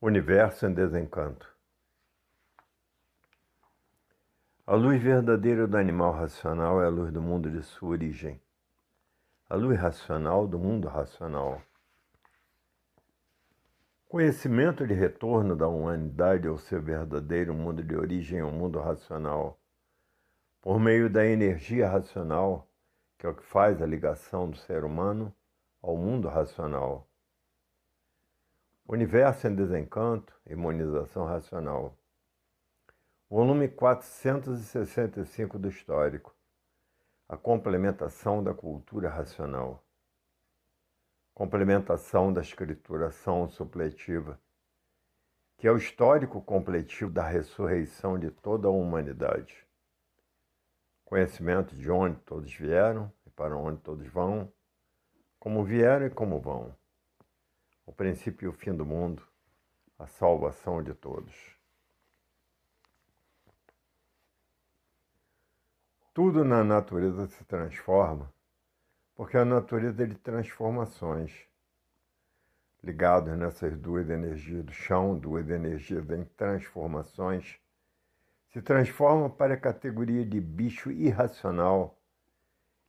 Universo em desencanto. A luz verdadeira do animal racional é a luz do mundo de sua origem. A luz racional do mundo racional. Conhecimento de retorno da humanidade ao seu verdadeiro mundo de origem, ao mundo racional, por meio da energia racional, que é o que faz a ligação do ser humano ao mundo racional. Universo em desencanto, imunização racional. Volume 465 do Histórico. A complementação da cultura racional. Complementação da escrituração supletiva, que é o histórico completivo da ressurreição de toda a humanidade. Conhecimento de onde todos vieram e para onde todos vão, como vieram e como vão. O princípio e o fim do mundo, a salvação de todos. Tudo na natureza se transforma, porque a natureza é de transformações. Ligados nessas duas energias do chão, duas energias em transformações, se transforma para a categoria de bicho irracional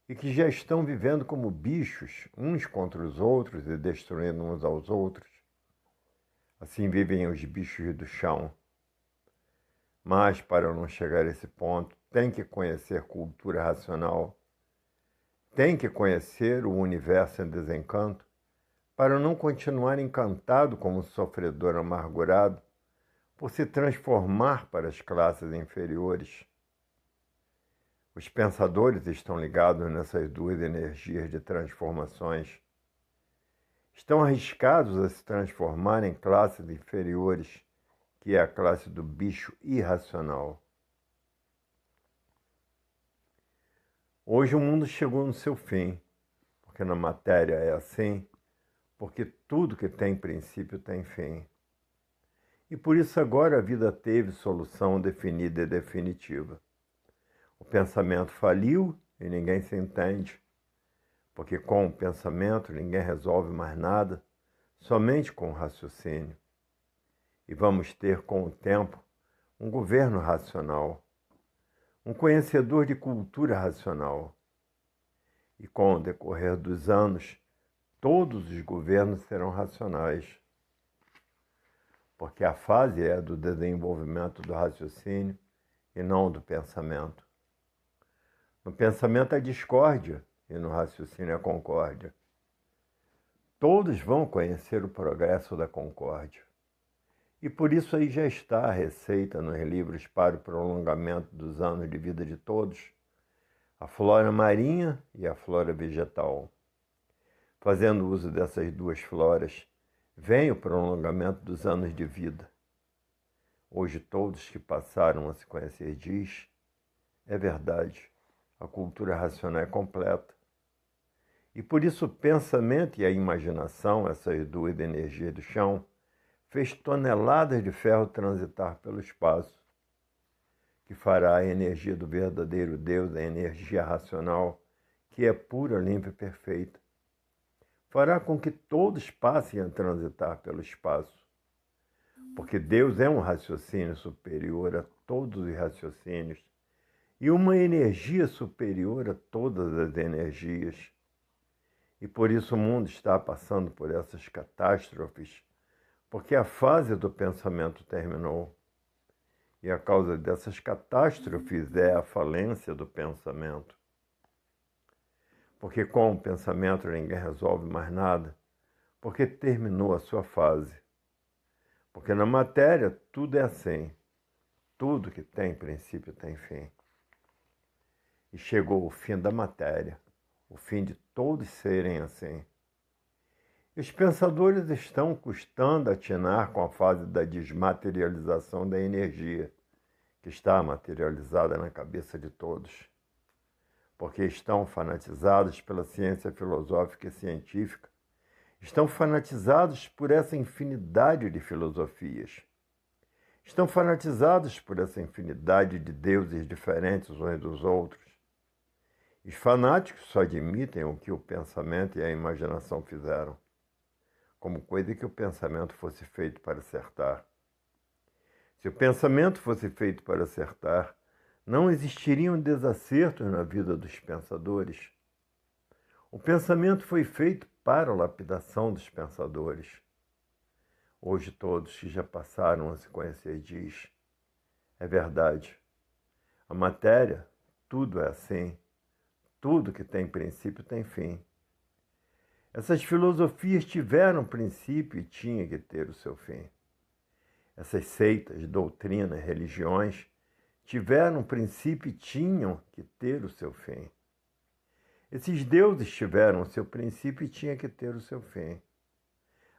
e que já estão vivendo como bichos, uns contra os outros e destruindo uns aos outros. Assim vivem os bichos do chão. Mas, para não chegar a esse ponto, tem que conhecer cultura racional, tem que conhecer o universo em desencanto, para não continuar encantado como sofredor amargurado, por se transformar para as classes inferiores. Os pensadores estão ligados nessas duas energias de transformações. Estão arriscados a se transformar em classes inferiores, que é a classe do bicho irracional. Hoje o mundo chegou no seu fim, porque na matéria é assim, porque tudo que tem princípio tem fim. E por isso agora a vida teve solução definida e definitiva. O pensamento faliu e ninguém se entende, porque com o pensamento ninguém resolve mais nada, somente com o raciocínio. E vamos ter com o tempo um governo racional, um conhecedor de cultura racional. E com o decorrer dos anos, todos os governos serão racionais, porque a fase é do desenvolvimento do raciocínio e não do pensamento. No pensamento é discórdia e no raciocínio é concórdia. Todos vão conhecer o progresso da concórdia. E por isso aí já está a receita nos livros para o prolongamento dos anos de vida de todos, a flora marinha e a flora vegetal. Fazendo uso dessas duas floras, vem o prolongamento dos anos de vida. Hoje todos que passaram a se conhecer diz, é verdade, a cultura racional é completa. E por isso o pensamento e a imaginação, essas duas energias do chão, fez toneladas de ferro transitar pelo espaço, que fará a energia do verdadeiro Deus, a energia racional, que é pura, limpa e perfeita. Fará com que todos passem a transitar pelo espaço, porque Deus é um raciocínio superior a todos os raciocínios e uma energia superior a todas as energias. E por isso o mundo está passando por essas catástrofes, porque a fase do pensamento terminou. E a causa dessas catástrofes é a falência do pensamento. Porque com o pensamento ninguém resolve mais nada, porque terminou a sua fase. Porque na matéria tudo é assim, tudo que tem princípio tem fim. E chegou o fim da matéria, o fim de todos serem assim. E os pensadores estão custando atinar com a fase da desmaterialização da energia, que está materializada na cabeça de todos, porque estão fanatizados pela ciência filosófica e científica, estão fanatizados por essa infinidade de filosofias, estão fanatizados por essa infinidade de deuses diferentes uns dos outros. Os fanáticos só admitem o que o pensamento e a imaginação fizeram. como coisa que o pensamento fosse feito para acertar. Se o pensamento fosse feito para acertar, não existiriam desacertos na vida dos pensadores. O pensamento foi feito para a lapidação dos pensadores. Hoje todos que já passaram a se conhecer diz, é verdade. A matéria, tudo é assim. Tudo que tem princípio tem fim. Essas filosofias tiveram princípio e tinha que ter o seu fim. Essas seitas, doutrinas, religiões tiveram princípio e tinham que ter o seu fim. Esses deuses tiveram o seu princípio e tinha que ter o seu fim.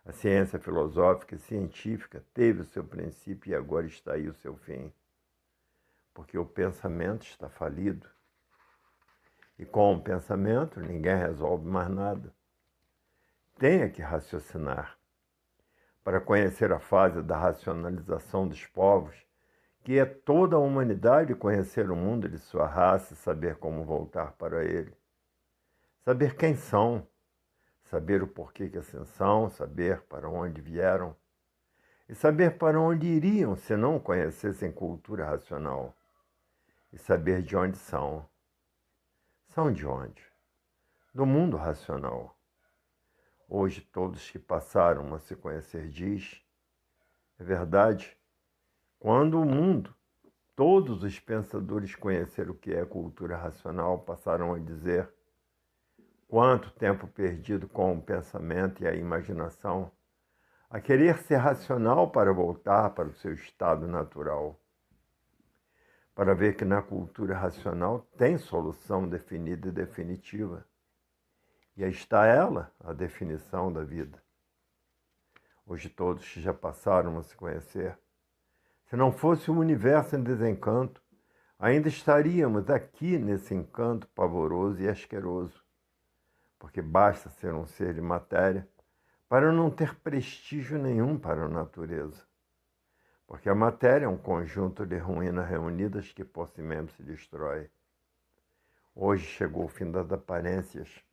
A ciência filosófica e científica teve o seu princípio e agora está aí o seu fim. Porque o pensamento está falido. E com o pensamento ninguém resolve mais nada. Tenha que raciocinar. Para conhecer a fase da racionalização dos povos, que é toda a humanidade conhecer o mundo de sua raça e saber como voltar para ele. Saber quem são, saber o porquê que assim são, saber para onde vieram e saber para onde iriam se não conhecessem cultura racional. E saber de onde são. São de onde? Do mundo racional. Hoje todos que passaram a se conhecer diz, é verdade, quando o mundo, todos os pensadores conheceram o que é cultura racional, passaram a dizer quanto tempo perdido com o pensamento e a imaginação, a querer ser racional para voltar para o seu estado natural. Para ver que na cultura racional tem solução definida e definitiva. E aí está ela, a definição da vida. Hoje todos que já passaram a se conhecer. Se não fosse o universo em desencanto, ainda estaríamos aqui nesse encanto pavoroso e asqueroso. Porque basta ser um ser de matéria para não ter prestígio nenhum para a natureza. Porque a matéria é um conjunto de ruínas reunidas que por si mesmo se destrói. Hoje chegou o fim das aparências.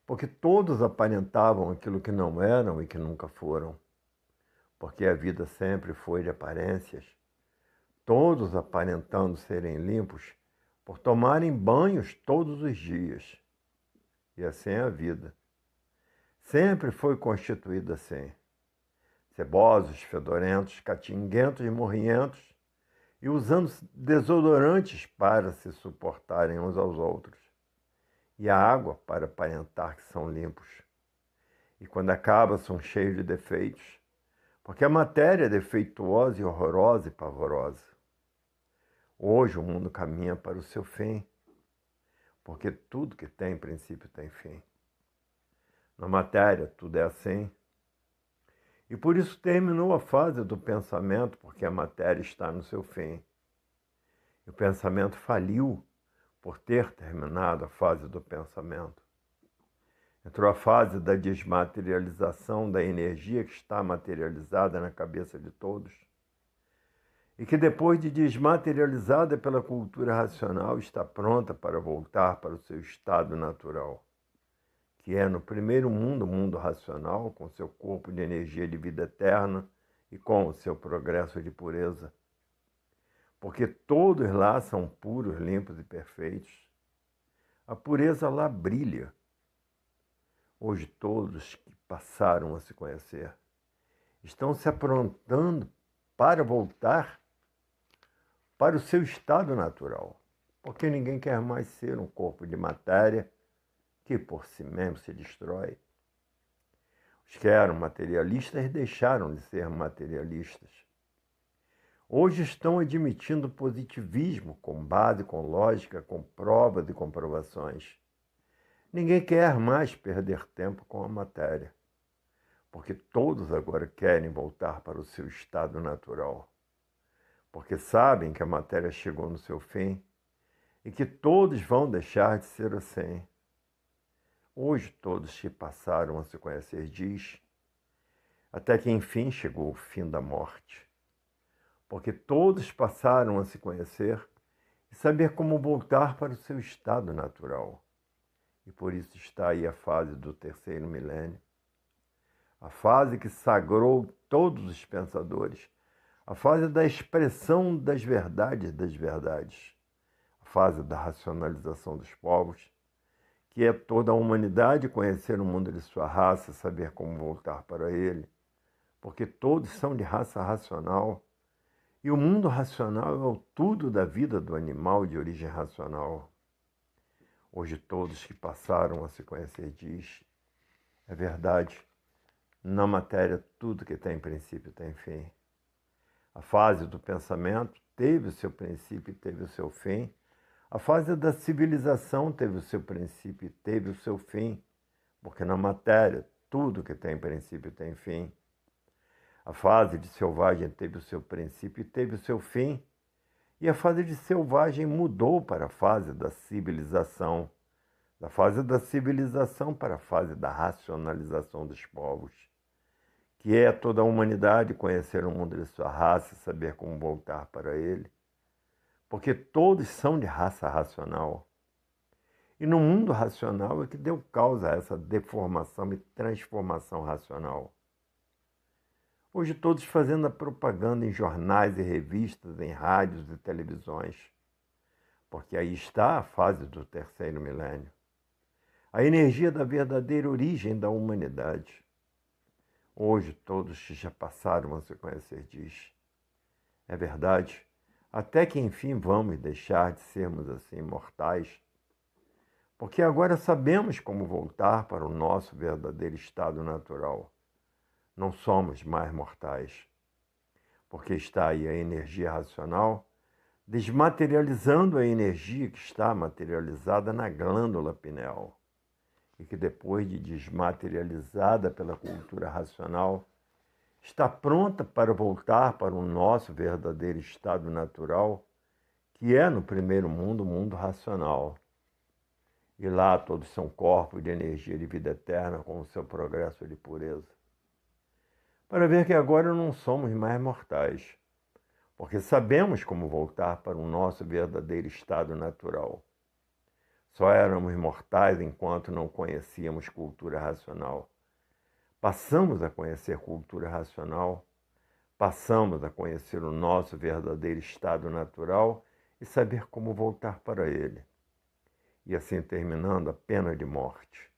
Porque todos aparentavam aquilo que não eram e que nunca foram. Porque a vida sempre foi de aparências. Todos aparentando serem limpos por tomarem banhos todos os dias. E assim é a vida. Sempre foi constituída assim. Cebosos, fedorentos, catinguentos e morrientos, e usando desodorantes para se suportarem uns aos outros. E a água para aparentar que são limpos. E quando acaba, são cheios de defeitos, porque a matéria é defeituosa e horrorosa e pavorosa. Hoje o mundo caminha para o seu fim, porque tudo que tem princípio tem fim. Na matéria tudo é assim. E por isso terminou a fase do pensamento, porque a matéria está no seu fim. E o pensamento faliu por ter terminado a fase do pensamento. Entrou a fase da desmaterialização da energia que está materializada na cabeça de todos e que depois de desmaterializada pela cultura racional está pronta para voltar para o seu estado natural, que é no primeiro mundo, o mundo racional, com seu corpo de energia de vida eterna e com o seu progresso de pureza. Porque todos lá são puros, limpos e perfeitos. A pureza lá brilha. Hoje todos que passaram a se conhecer estão se aprontando para voltar para o seu estado natural. Porque ninguém quer mais ser um corpo de matéria que por si mesmo se destrói. Os que eram materialistas deixaram de ser materialistas. Hoje estão admitindo positivismo com base, com lógica, com provas e comprovações. Ninguém quer mais perder tempo com a matéria, porque todos agora querem voltar para o seu estado natural, porque sabem que a matéria chegou no seu fim e que todos vão deixar de ser assim. Hoje todos que passaram a se conhecer diz, até que enfim chegou o fim da morte. Porque todos passaram a se conhecer e saber como voltar para o seu estado natural. E por isso está aí a fase do terceiro milênio. a fase que sagrou todos os pensadores, a fase da expressão das verdades, a fase da racionalização dos povos, que é toda a humanidade conhecer o mundo de sua raça, saber como voltar para ele, porque todos são de raça racional, e o mundo racional é o tudo da vida do animal de origem racional. Hoje todos que passaram a se conhecer diz, é verdade, na matéria tudo que tem princípio tem fim. A fase do pensamento teve o seu princípio e teve o seu fim. A fase da civilização teve o seu princípio e teve o seu fim, porque na matéria tudo que tem princípio tem fim. A fase de selvagem teve o seu princípio e teve o seu fim, e a fase de selvagem mudou para a fase da civilização, da fase da civilização para a fase da racionalização dos povos, que é toda a humanidade conhecer o mundo de sua raça e saber como voltar para ele, porque todos são de raça racional. E no mundo racional é que deu causa a essa deformação e transformação racional. Hoje todos fazendo a propaganda em jornais e revistas, em rádios e televisões, porque aí está a fase do terceiro milênio, a energia da verdadeira origem da humanidade. Hoje todos que já passaram a se conhecer diz, é verdade, até que enfim vamos deixar de sermos assim mortais, porque agora sabemos como voltar para o nosso verdadeiro estado natural. Não somos mais mortais, porque está aí a energia racional desmaterializando a energia que está materializada na glândula pineal e que depois de desmaterializada pela cultura racional, está pronta para voltar para o nosso verdadeiro estado natural, que é no primeiro mundo, o mundo racional. E lá todos são corpos de energia de vida eterna com o seu progresso de pureza. Para ver que agora não somos mais mortais, porque sabemos como voltar para o nosso verdadeiro estado natural. Só éramos mortais enquanto não conhecíamos cultura racional. Passamos a conhecer cultura racional, passamos a conhecer o nosso verdadeiro estado natural e saber como voltar para ele. E assim terminando a pena de morte.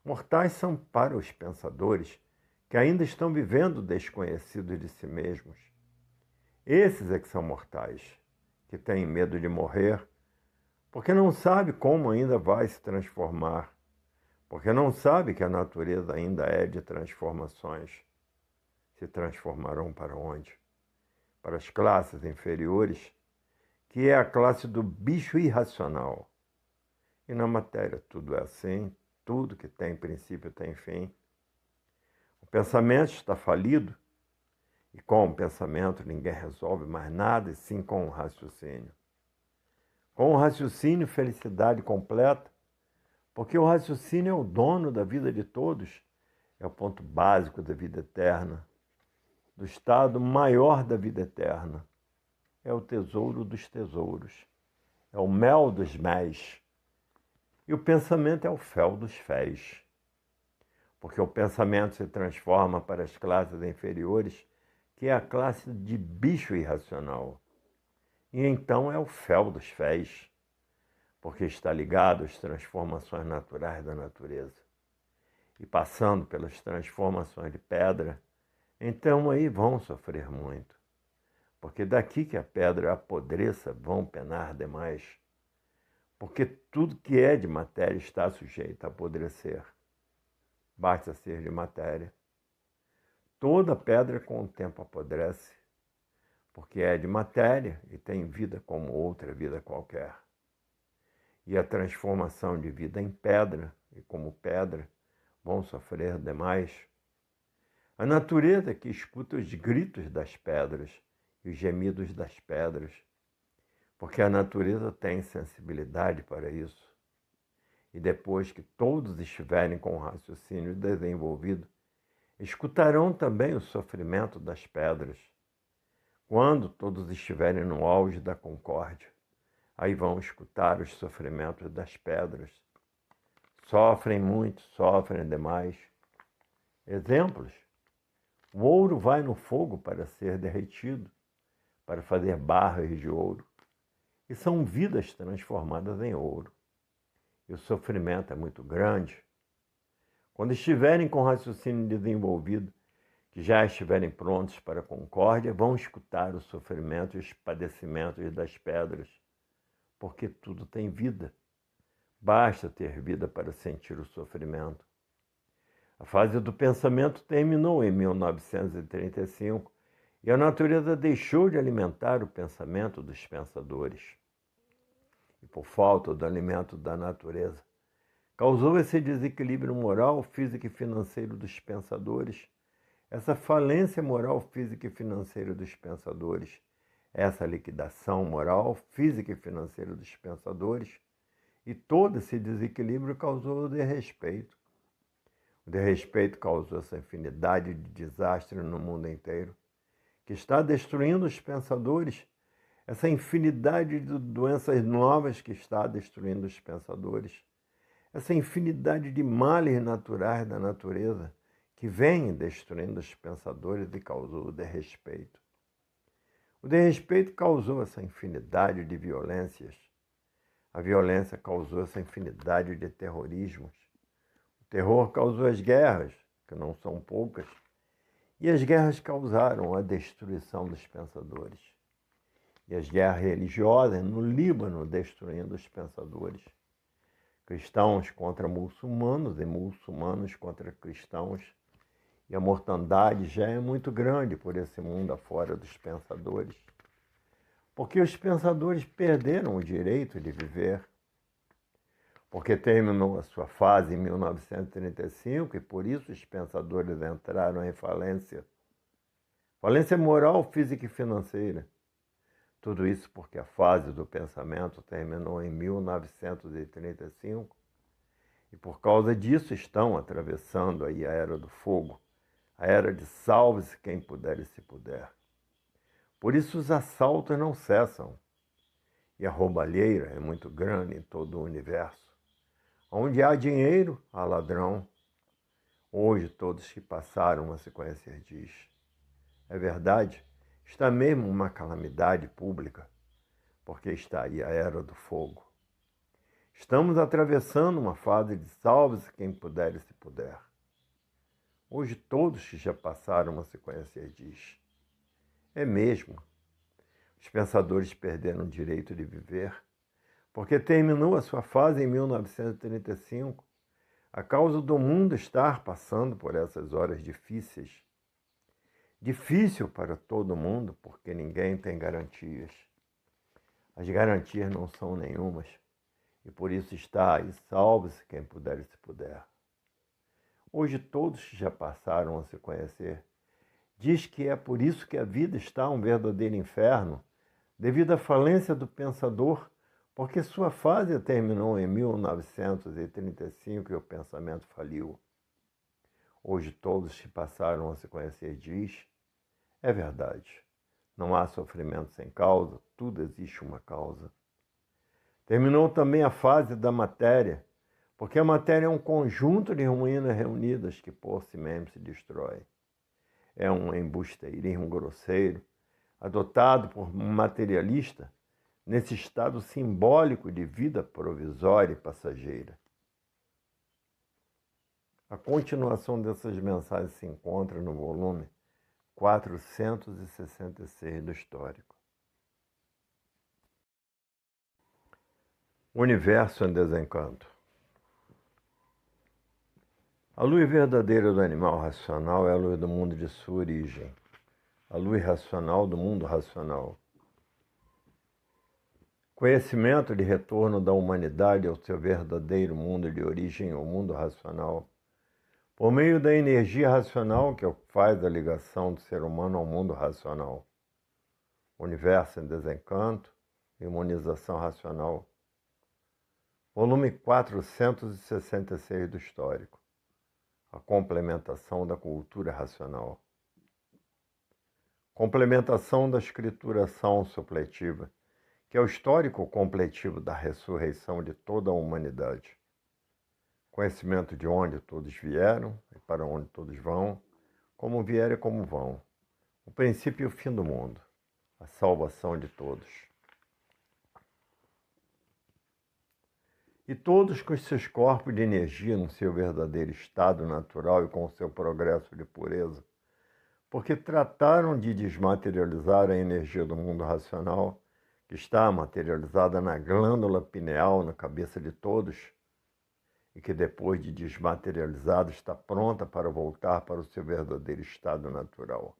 Mortais são para os pensadores que ainda estão vivendo desconhecidos de si mesmos. Esses é que são mortais, que têm medo de morrer, porque não sabe como ainda vai se transformar, porque não sabe que a natureza ainda é de transformações. Se transformarão para onde? Para as classes inferiores, que é a classe do bicho irracional. E na matéria tudo é assim, tudo que tem princípio tem fim. O pensamento está falido, e com o pensamento ninguém resolve mais nada, e sim com o raciocínio. Com o raciocínio, felicidade completa, porque o raciocínio é o dono da vida de todos, é o ponto básico da vida eterna, do estado maior da vida eterna. É o tesouro dos tesouros, é o mel dos méis, e o pensamento é o fel dos féis. Porque o pensamento se transforma para as classes inferiores, que é a classe de bicho irracional. E então é o fel dos féis, porque está ligado às transformações naturais da natureza. E passando pelas transformações de pedra, então aí vão sofrer muito. Porque daqui que a pedra apodreça, vão penar demais. Porque tudo que é de matéria está sujeito a apodrecer. Basta ser de matéria. Toda pedra com o tempo apodrece, porque é de matéria e tem vida como outra vida qualquer. E a transformação de vida em pedra, e como pedra, vão sofrer demais. A natureza que escuta os gritos das pedras e os gemidos das pedras, porque a natureza tem sensibilidade para isso. E depois que todos estiverem com o raciocínio desenvolvido, escutarão também o sofrimento das pedras. Quando todos estiverem no auge da concórdia, aí vão escutar os sofrimentos das pedras. Sofrem muito, sofrem demais. Exemplos: o ouro vai no fogo para ser derretido, para fazer barras de ouro, e são vidas transformadas em ouro. E o sofrimento é muito grande. Quando estiverem com o raciocínio desenvolvido, que já estiverem prontos para a concórdia, vão escutar o sofrimento e os padecimentos das pedras, porque tudo tem vida. Basta ter vida para sentir o sofrimento. A fase do pensamento terminou em 1935 e a natureza deixou de alimentar o pensamento dos pensadores. E por falta do alimento da natureza, causou esse desequilíbrio moral, físico e financeiro dos pensadores, essa falência moral, física e financeira dos pensadores, essa liquidação moral, física e financeira dos pensadores, e todo esse desequilíbrio causou o desrespeito. O desrespeito causou essa infinidade de desastres no mundo inteiro, que está destruindo os pensadores, essa infinidade de doenças novas que está destruindo os pensadores, essa infinidade de males naturais da natureza que vem destruindo os pensadores e causou o desrespeito. O desrespeito causou essa infinidade de violências. A violência causou essa infinidade de terrorismos. O terror causou as guerras, que não são poucas, e as guerras causaram a destruição dos pensadores. E as guerras religiosas no Líbano destruindo os pensadores. Cristãos contra muçulmanos e muçulmanos contra cristãos. E a mortandade já é muito grande por esse mundo afora dos pensadores. Porque os pensadores perderam o direito de viver. Porque terminou a sua fase em 1935 e por isso os pensadores entraram em falência. Falência moral, física e financeira. Tudo isso porque a fase do pensamento terminou em 1935 e por causa disso estão atravessando aí a Era do Fogo, a era de salve-se quem puder e se puder. Por isso os assaltos não cessam e a roubalheira é muito grande em todo o universo. Onde há dinheiro, há ladrão. Hoje todos que passaram a se conhecer diz. É verdade, está mesmo uma calamidade pública, porque está aí a Era do Fogo. Estamos atravessando uma fase de salve-se quem puder e se puder. Hoje todos que já passaram a se conhecer diz. É mesmo. Os pensadores perderam o direito de viver, porque terminou a sua fase em 1935, a causa do mundo estar passando por essas horas difíceis. Difícil para todo mundo, porque ninguém tem garantias. As garantias não são nenhumas, e por isso está aí, salve-se quem puder e se puder. Hoje todos que já passaram a se conhecer diz que é por isso que a vida está um verdadeiro inferno, devido à falência do pensador, porque sua fase terminou em 1935 e o pensamento faliu. Hoje todos que passaram a se conhecer diz, é verdade, não há sofrimento sem causa, tudo existe uma causa. Terminou também a fase da matéria, porque a matéria é um conjunto de ruínas reunidas que por si mesmo se destrói. É um embusteirismo grosseiro, adotado por um materialista nesse estado simbólico de vida provisória e passageira. A continuação dessas mensagens se encontra no volume 466 do Histórico. Universo em desencanto. A luz verdadeira do animal racional é a luz do mundo de sua origem, a luz racional do mundo racional. Conhecimento de retorno da humanidade ao seu verdadeiro mundo de origem, o mundo racional, por meio da energia racional que faz a ligação do ser humano ao mundo racional. Universo em desencanto, imunização racional. Volume 466 do Histórico. A complementação da cultura racional. Complementação da escrituração supletiva, que é o histórico completivo da ressurreição de toda a humanidade. conhecimento de onde todos vieram e para onde todos vão, como vieram e como vão, o princípio e o fim do mundo, a salvação de todos. E todos com os seus corpos de energia no seu verdadeiro estado natural e com o seu progresso de pureza, porque trataram de desmaterializar a energia do mundo racional, que está materializada na glândula pineal na cabeça de todos, e que depois de desmaterializada está pronta para voltar para o seu verdadeiro estado natural.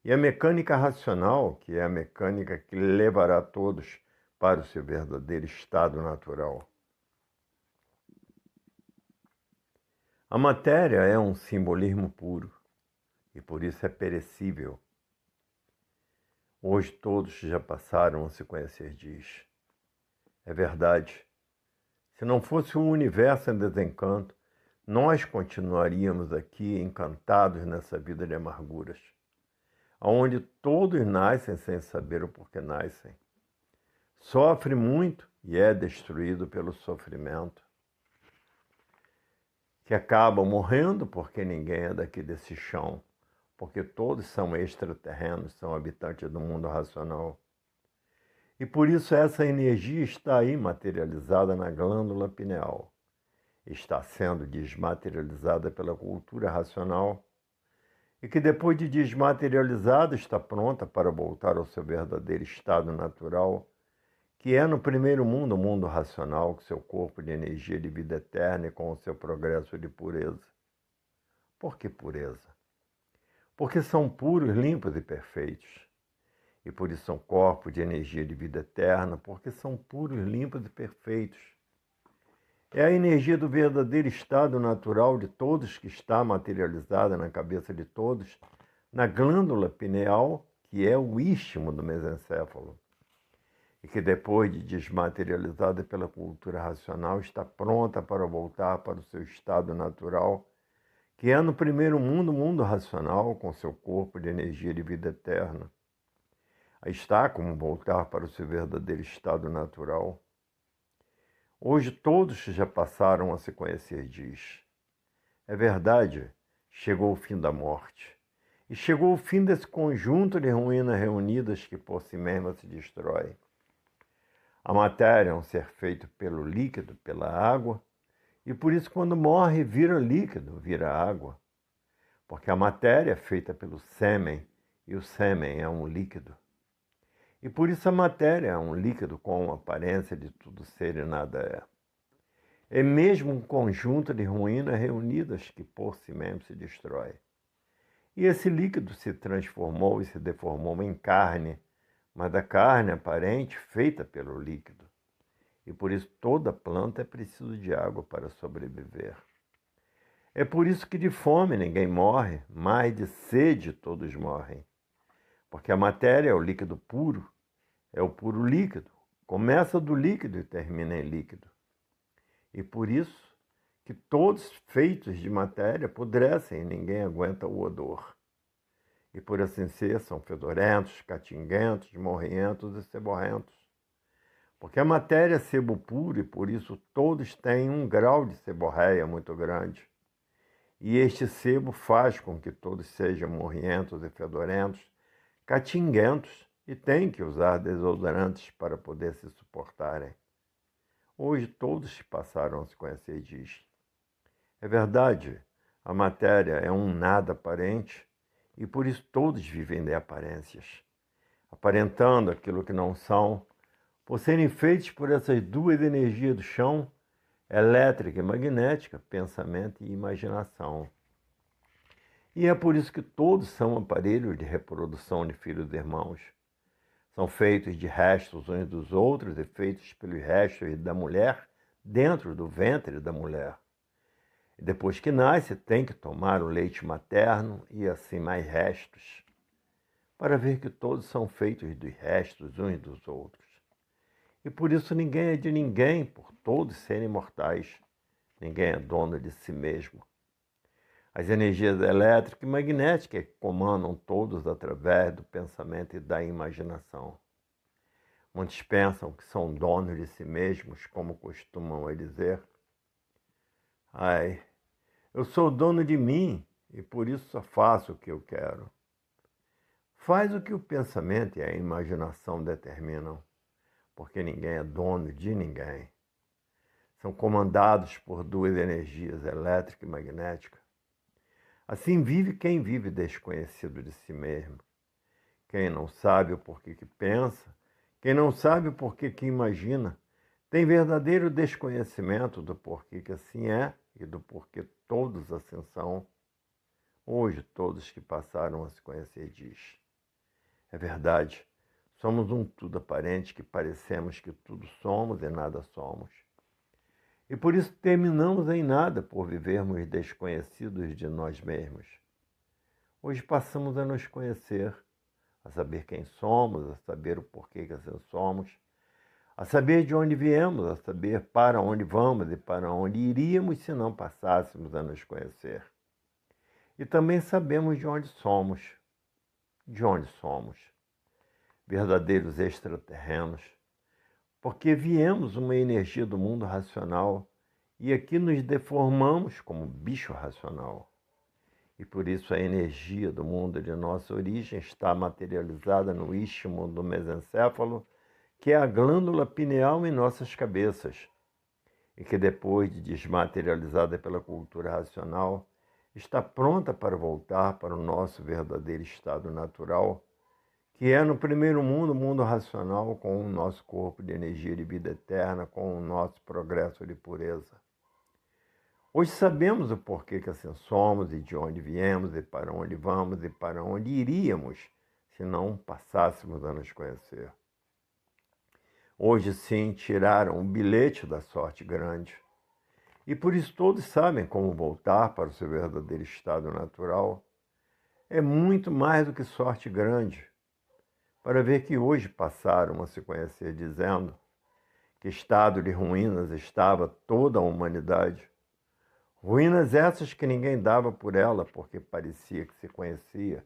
E a mecânica racional, que é a mecânica que levará todos para o seu verdadeiro estado natural. A matéria é um simbolismo puro e por isso é perecível. Hoje todos já passaram a se conhecer disso. É verdade. Se não fosse um universo em desencanto, nós continuaríamos aqui encantados nessa vida de amarguras, onde todos nascem sem saber o porquê nascem. Sofre muito e é destruído pelo sofrimento, que acaba morrendo porque ninguém é daqui desse chão, porque todos são extraterrenos, são habitantes do mundo racional. E por isso essa energia está aí materializada na glândula pineal. Está sendo desmaterializada pela cultura racional e que depois de desmaterializada está pronta para voltar ao seu verdadeiro estado natural, que é no primeiro mundo, o mundo racional, com seu corpo de energia de vida eterna e com o seu progresso de pureza. Por que pureza? Porque são puros, limpos e perfeitos. E por isso são corpos de energia de vida eterna, porque são puros, limpos e perfeitos. É a energia do verdadeiro estado natural de todos que está materializada na cabeça de todos, na glândula pineal, que é o istmo do mesencéfalo, e que depois de desmaterializada pela cultura racional está pronta para voltar para o seu estado natural, que é no primeiro mundo, o mundo racional, com seu corpo de energia de vida eterna. Aí está como voltar para o seu verdadeiro estado natural. Hoje todos já passaram a se conhecer disso. É verdade, chegou o fim da morte. E chegou o fim desse conjunto de ruínas reunidas que por si mesma se destrói. A matéria é um ser feito pelo líquido, pela água, e por isso quando morre vira líquido, vira água. Porque a matéria é feita pelo sêmen, e o sêmen é um líquido. E por isso a matéria é um líquido com a aparência de tudo ser e nada é. É mesmo um conjunto de ruínas reunidas que por si mesmo se destrói. E esse líquido se transformou e se deformou em carne, mas da carne aparente feita pelo líquido. E por isso toda planta é preciso de água para sobreviver. É por isso que de fome ninguém morre, mas de sede todos morrem. Porque a matéria é o líquido puro, é o puro líquido. Começa do líquido e termina em líquido. E por isso que todos feitos de matéria apodrecem e ninguém aguenta o odor. E por assim ser, são fedorentos, catinguentos, morrentos e seborrentos. Porque a matéria é sebo puro e por isso todos têm um grau de seborréia muito grande. E este sebo faz com que todos sejam morrentos e fedorentos, catinguentos e têm que usar desodorantes para poder se suportarem. Hoje todos passaram a se conhecer disso. É verdade, a matéria é um nada aparente e por isso todos vivem de aparências, aparentando aquilo que não são, por serem feitos por essas duas energias do chão, elétrica e magnética, pensamento e imaginação. E é por isso que todos são aparelhos de reprodução de filhos e irmãos. São feitos de restos uns dos outros e feitos pelos restos da mulher dentro do ventre da mulher. E depois que nasce, tem que tomar o leite materno e assim mais restos, para ver que todos são feitos dos restos uns dos outros. E por isso ninguém é de ninguém, por todos serem mortais. Ninguém é dono de si mesmo. As energias elétricas e magnéticas comandam todos através do pensamento e da imaginação. Muitos pensam que são donos de si mesmos, como costumam dizer, Ai, eu sou dono de mim e por isso só faço o que eu quero. Faz o que o pensamento e a imaginação determinam, porque ninguém é dono de ninguém. São comandados por duas energias, elétrica e magnética. Assim vive quem vive desconhecido de si mesmo. Quem não sabe o porquê que pensa, quem não sabe o porquê que imagina, tem verdadeiro desconhecimento do porquê que assim é e do porquê todos assim são. Hoje, todos que passaram a se conhecer diz: é verdade, somos um tudo aparente que parecemos que tudo somos e nada somos. E por isso terminamos em nada por vivermos desconhecidos de nós mesmos. Hoje passamos a nos conhecer, a saber quem somos, a saber o porquê que assim somos, a saber de onde viemos, a saber para onde vamos e para onde iríamos se não passássemos a nos conhecer. E também sabemos de onde somos. De onde somos? Verdadeiros extraterrenos, porque viemos uma energia do mundo racional e aqui nos deformamos como bicho racional. E por isso a energia do mundo de nossa origem está materializada no istmo do mesencéfalo, que é a glândula pineal em nossas cabeças, e que depois de desmaterializada pela cultura racional, está pronta para voltar para o nosso verdadeiro estado natural, que é no primeiro mundo, o mundo racional, com o nosso corpo de energia de vida eterna, com o nosso progresso de pureza. Hoje sabemos o porquê que assim somos e de onde viemos e para onde vamos e para onde iríamos se não passássemos a nos conhecer. Hoje sim tiraram o bilhete da sorte grande e por isso todos sabem como voltar para o seu verdadeiro estado natural. É muito mais do que sorte grande, para ver que hoje passaram a se conhecer dizendo que estado de ruínas estava toda a humanidade. Ruínas essas que ninguém dava por ela porque parecia que se conhecia.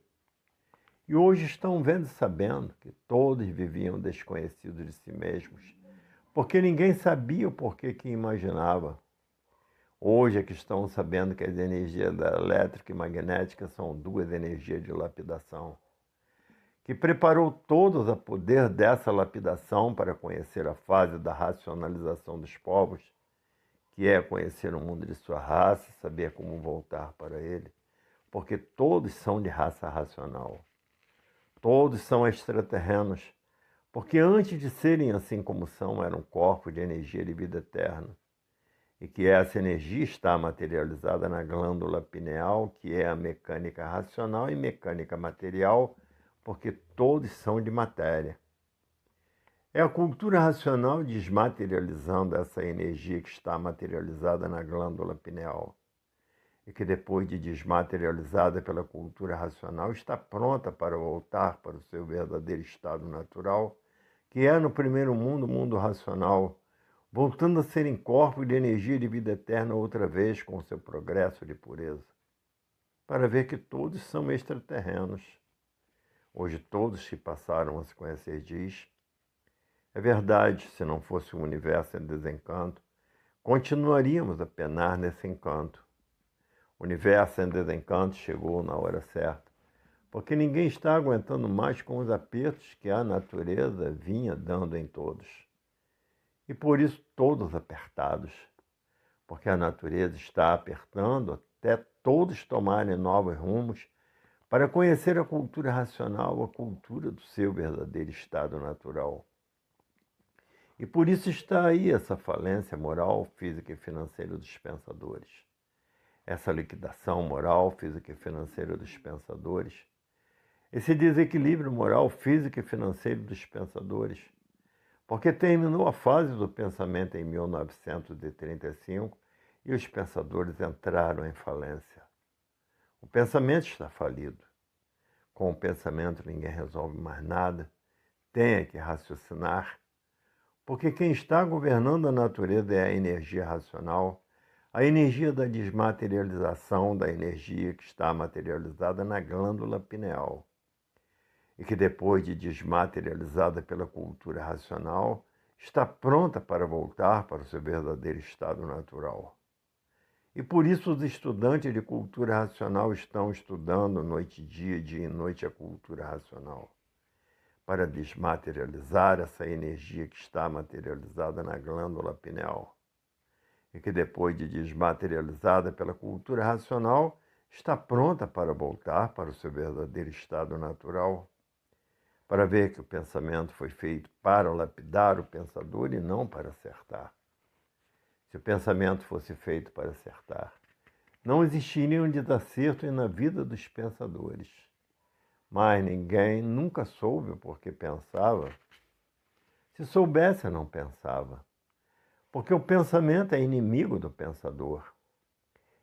E hoje estão vendo e sabendo que todos viviam desconhecidos de si mesmos, porque ninguém sabia o porquê que imaginava. Hoje é que estão sabendo que as energias da elétrica e magnética são duas energias de lapidação, que preparou todos a poder dessa lapidação para conhecer a fase da racionalização dos povos, que é conhecer o mundo de sua raça, saber como voltar para ele, porque todos são de raça racional. Todos são extraterrenos, porque antes de serem assim como são, eram corpos de energia de vida eterna. E que essa energia está materializada na glândula pineal, que é a mecânica racional e mecânica material, porque todos são de matéria. É a cultura racional desmaterializando essa energia que está materializada na glândula pineal e que depois de desmaterializada pela cultura racional está pronta para voltar para o seu verdadeiro estado natural, que é no primeiro mundo, o mundo racional, voltando a ser em corpo de energia de vida eterna outra vez com o seu progresso de pureza, para ver que todos são extraterrenos. Hoje todos que passaram a se conhecer diz: é verdade, se não fosse o universo em desencanto, continuaríamos a penar nesse encanto. O universo em desencanto chegou na hora certa, porque ninguém está aguentando mais com os apertos que a natureza vinha dando em todos. E por isso todos apertados, porque a natureza está apertando até todos tomarem novos rumos para conhecer a cultura racional, a cultura do seu verdadeiro estado natural. E por isso está aí essa falência moral, física e financeira dos pensadores. Essa liquidação moral, física e financeira dos pensadores. Esse desequilíbrio moral, físico e financeiro dos pensadores. Porque terminou a fase do pensamento em 1935 e os pensadores entraram em falência. O pensamento está falido. Com o pensamento ninguém resolve mais nada. Tem que raciocinar. Porque quem está governando a natureza é a energia racional, a energia da desmaterialização da energia que está materializada na glândula pineal, e que depois de desmaterializada pela cultura racional, está pronta para voltar para o seu verdadeiro estado natural. E por isso os estudantes de cultura racional estão estudando noite e dia, dia e noite a cultura racional, para desmaterializar essa energia que está materializada na glândula pineal e que depois de desmaterializada pela cultura racional, está pronta para voltar para o seu verdadeiro estado natural, para ver que o pensamento foi feito para lapidar o pensador e não para acertar. Se o pensamento fosse feito para acertar, não existiria um desacerto na vida dos pensadores. Mas ninguém nunca soube o porquê pensava. Se soubesse, não pensava. Porque o pensamento é inimigo do pensador.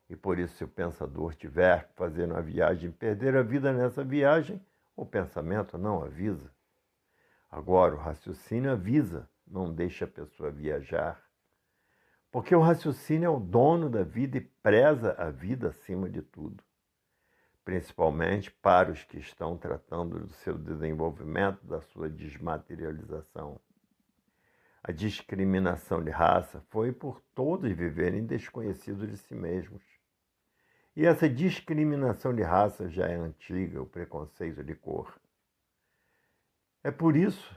E por isso, se o pensador tiver que fazer uma viagem e perder a vida nessa viagem, o pensamento não avisa. Agora, o raciocínio avisa, não deixa a pessoa viajar. Porque o raciocínio é o dono da vida e preza a vida acima de tudo. Principalmente para os que estão tratando do seu desenvolvimento, da sua desmaterialização. A discriminação de raça foi por todos viverem desconhecidos de si mesmos. E essa discriminação de raça já é antiga, o preconceito de cor. É por isso,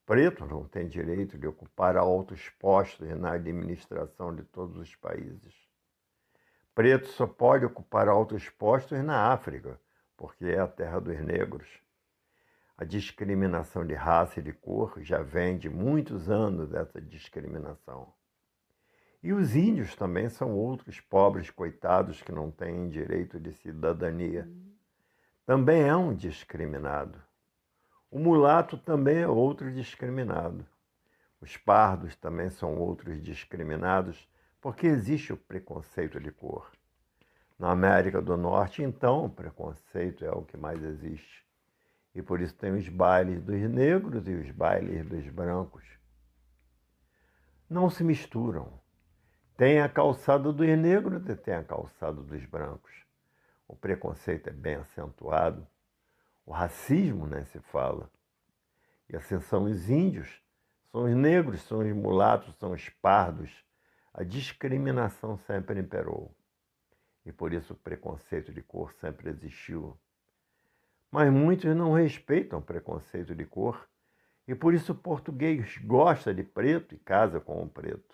preto não tem direito de ocupar altos postos na administração de todos os países. Preto só pode ocupar altos postos na África, porque é a terra dos negros. A discriminação de raça e de cor já vem de muitos anos dessa discriminação. E os índios também são outros pobres coitados que não têm direito de cidadania. Também é um discriminado. O mulato também é outro discriminado. Os pardos também são outros discriminados, porque existe o preconceito de cor. Na América do Norte, então, o preconceito é o que mais existe. E por isso tem os bailes dos negros e os bailes dos brancos. Não se misturam. Tem a calçada dos negros e tem a calçada dos brancos. O preconceito é bem acentuado. O racismo nem se fala. E assim são os índios, são os negros, são os mulatos, são os pardos. A discriminação sempre imperou. E por isso o preconceito de cor sempre existiu. Mas muitos não respeitam o preconceito de cor. E por isso o português gosta de preto e casa com o preto.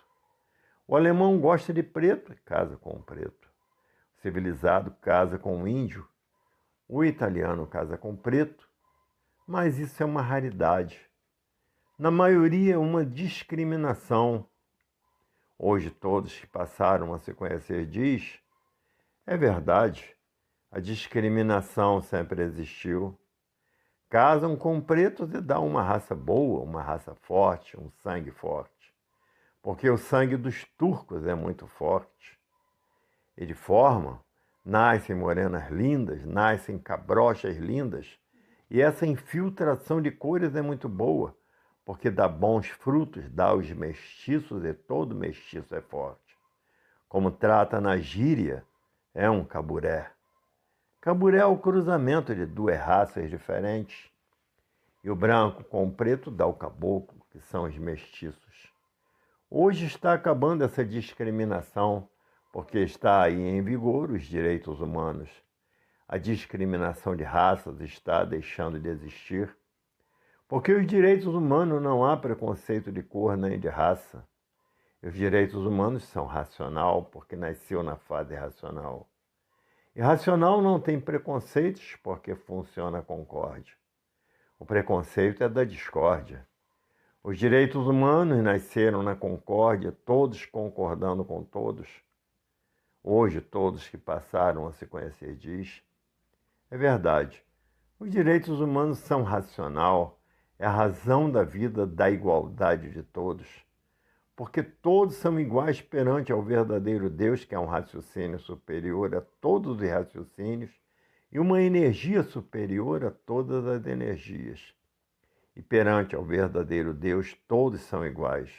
O alemão gosta de preto e casa com o preto. O civilizado casa com o índio. O italiano casa com o preto. Mas isso é uma raridade. Na maioria, uma discriminação. Hoje, todos que passaram a se conhecer diz, é verdade, a discriminação sempre existiu. Casam com pretos e dão uma raça boa, uma raça forte, um sangue forte. Porque o sangue dos turcos é muito forte. E de forma, nascem morenas lindas, nascem cabrochas lindas, e essa infiltração de cores é muito boa, porque dá bons frutos, dá os mestiços e todo mestiço é forte. Como trata na gíria, é um caburé. Caburé é o cruzamento de duas raças diferentes. E o branco com o preto dá o caboclo, que são os mestiços. Hoje está acabando essa discriminação, porque está aí em vigor os direitos humanos. A discriminação de raças está deixando de existir. Porque os direitos humanos não há preconceito de cor nem de raça. Os direitos humanos são racional, porque nasceu na fase racional. E racional não tem preconceitos, porque funciona a concórdia. O preconceito é da discórdia. Os direitos humanos nasceram na concórdia, todos concordando com todos. Hoje, todos que passaram a se conhecer diz, é verdade, os direitos humanos são racional, é a razão da vida da igualdade de todos, porque todos são iguais perante ao verdadeiro Deus, que é um raciocínio superior a todos os raciocínios e uma energia superior a todas as energias. E perante ao verdadeiro Deus, todos são iguais.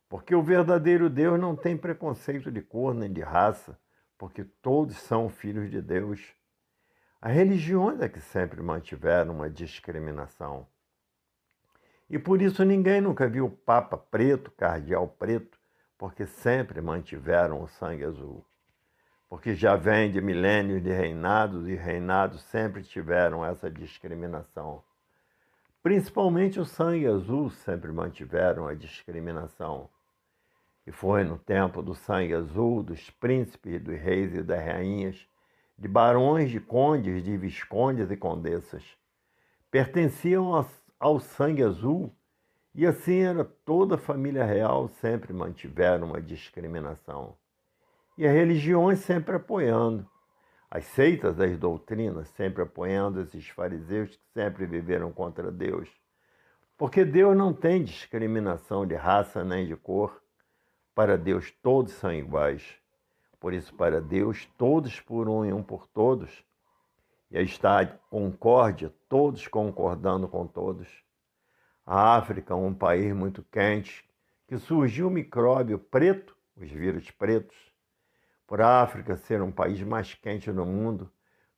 Porque o verdadeiro Deus não tem preconceito de cor nem de raça, porque todos são filhos de Deus. As religiões é que sempre mantiveram uma discriminação. E por isso ninguém nunca viu Papa preto, cardeal preto, porque sempre mantiveram o sangue azul. porque já vem de milênios de reinados, e reinados sempre tiveram essa discriminação. Principalmente o sangue azul sempre mantiveram a discriminação. E foi no tempo do sangue azul, dos príncipes, dos reis e das rainhas, de barões, de condes, de viscondes e condessas. Pertenciam ao sangue azul, e assim era toda a família real, sempre mantiveram uma discriminação. E as religiões sempre apoiando. As seitas, as doutrinas, sempre apoiando esses fariseus que sempre viveram contra Deus. Porque Deus não tem discriminação de raça nem de cor. Para Deus todos são iguais. Por isso, para Deus, todos por um e um por todos. E aí está a concórdia, todos concordando com todos. A África, um país muito quente, que surgiu o micróbio preto, os vírus pretos. Por a África ser um país mais quente no mundo,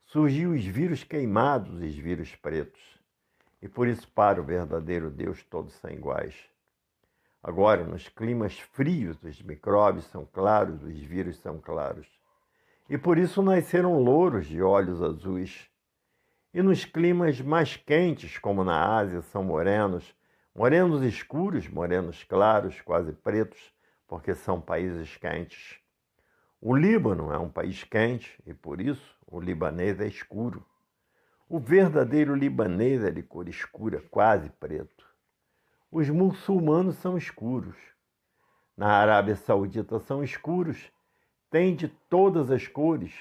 surgiu os vírus queimados, os vírus pretos. E por isso, para o verdadeiro Deus, todos são iguais. Agora, nos climas frios, os micróbios são claros, os vírus são claros. E por isso nasceram louros de olhos azuis. E nos climas mais quentes, como na Ásia, são morenos, morenos escuros, morenos claros, quase pretos, porque são países quentes. O Líbano é um país quente e, por isso, o libanês é escuro. O verdadeiro libanês é de cor escura, quase preto. Os muçulmanos são escuros. Na Arábia Saudita são escuros. Tem de todas as cores.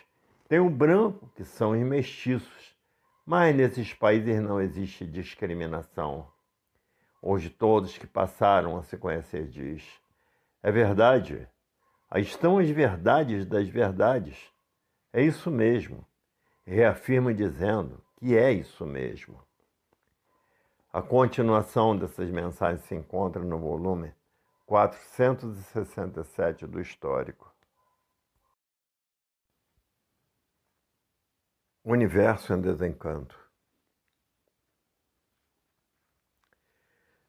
Tem o branco, que são os mestiços. Mas nesses países não existe discriminação. Hoje todos que passaram a se conhecer diz: é verdade. Aí estão as verdades das verdades. É isso mesmo. Reafirma dizendo que é isso mesmo. A continuação dessas mensagens se encontra no volume 467 do Histórico. Universo em desencanto.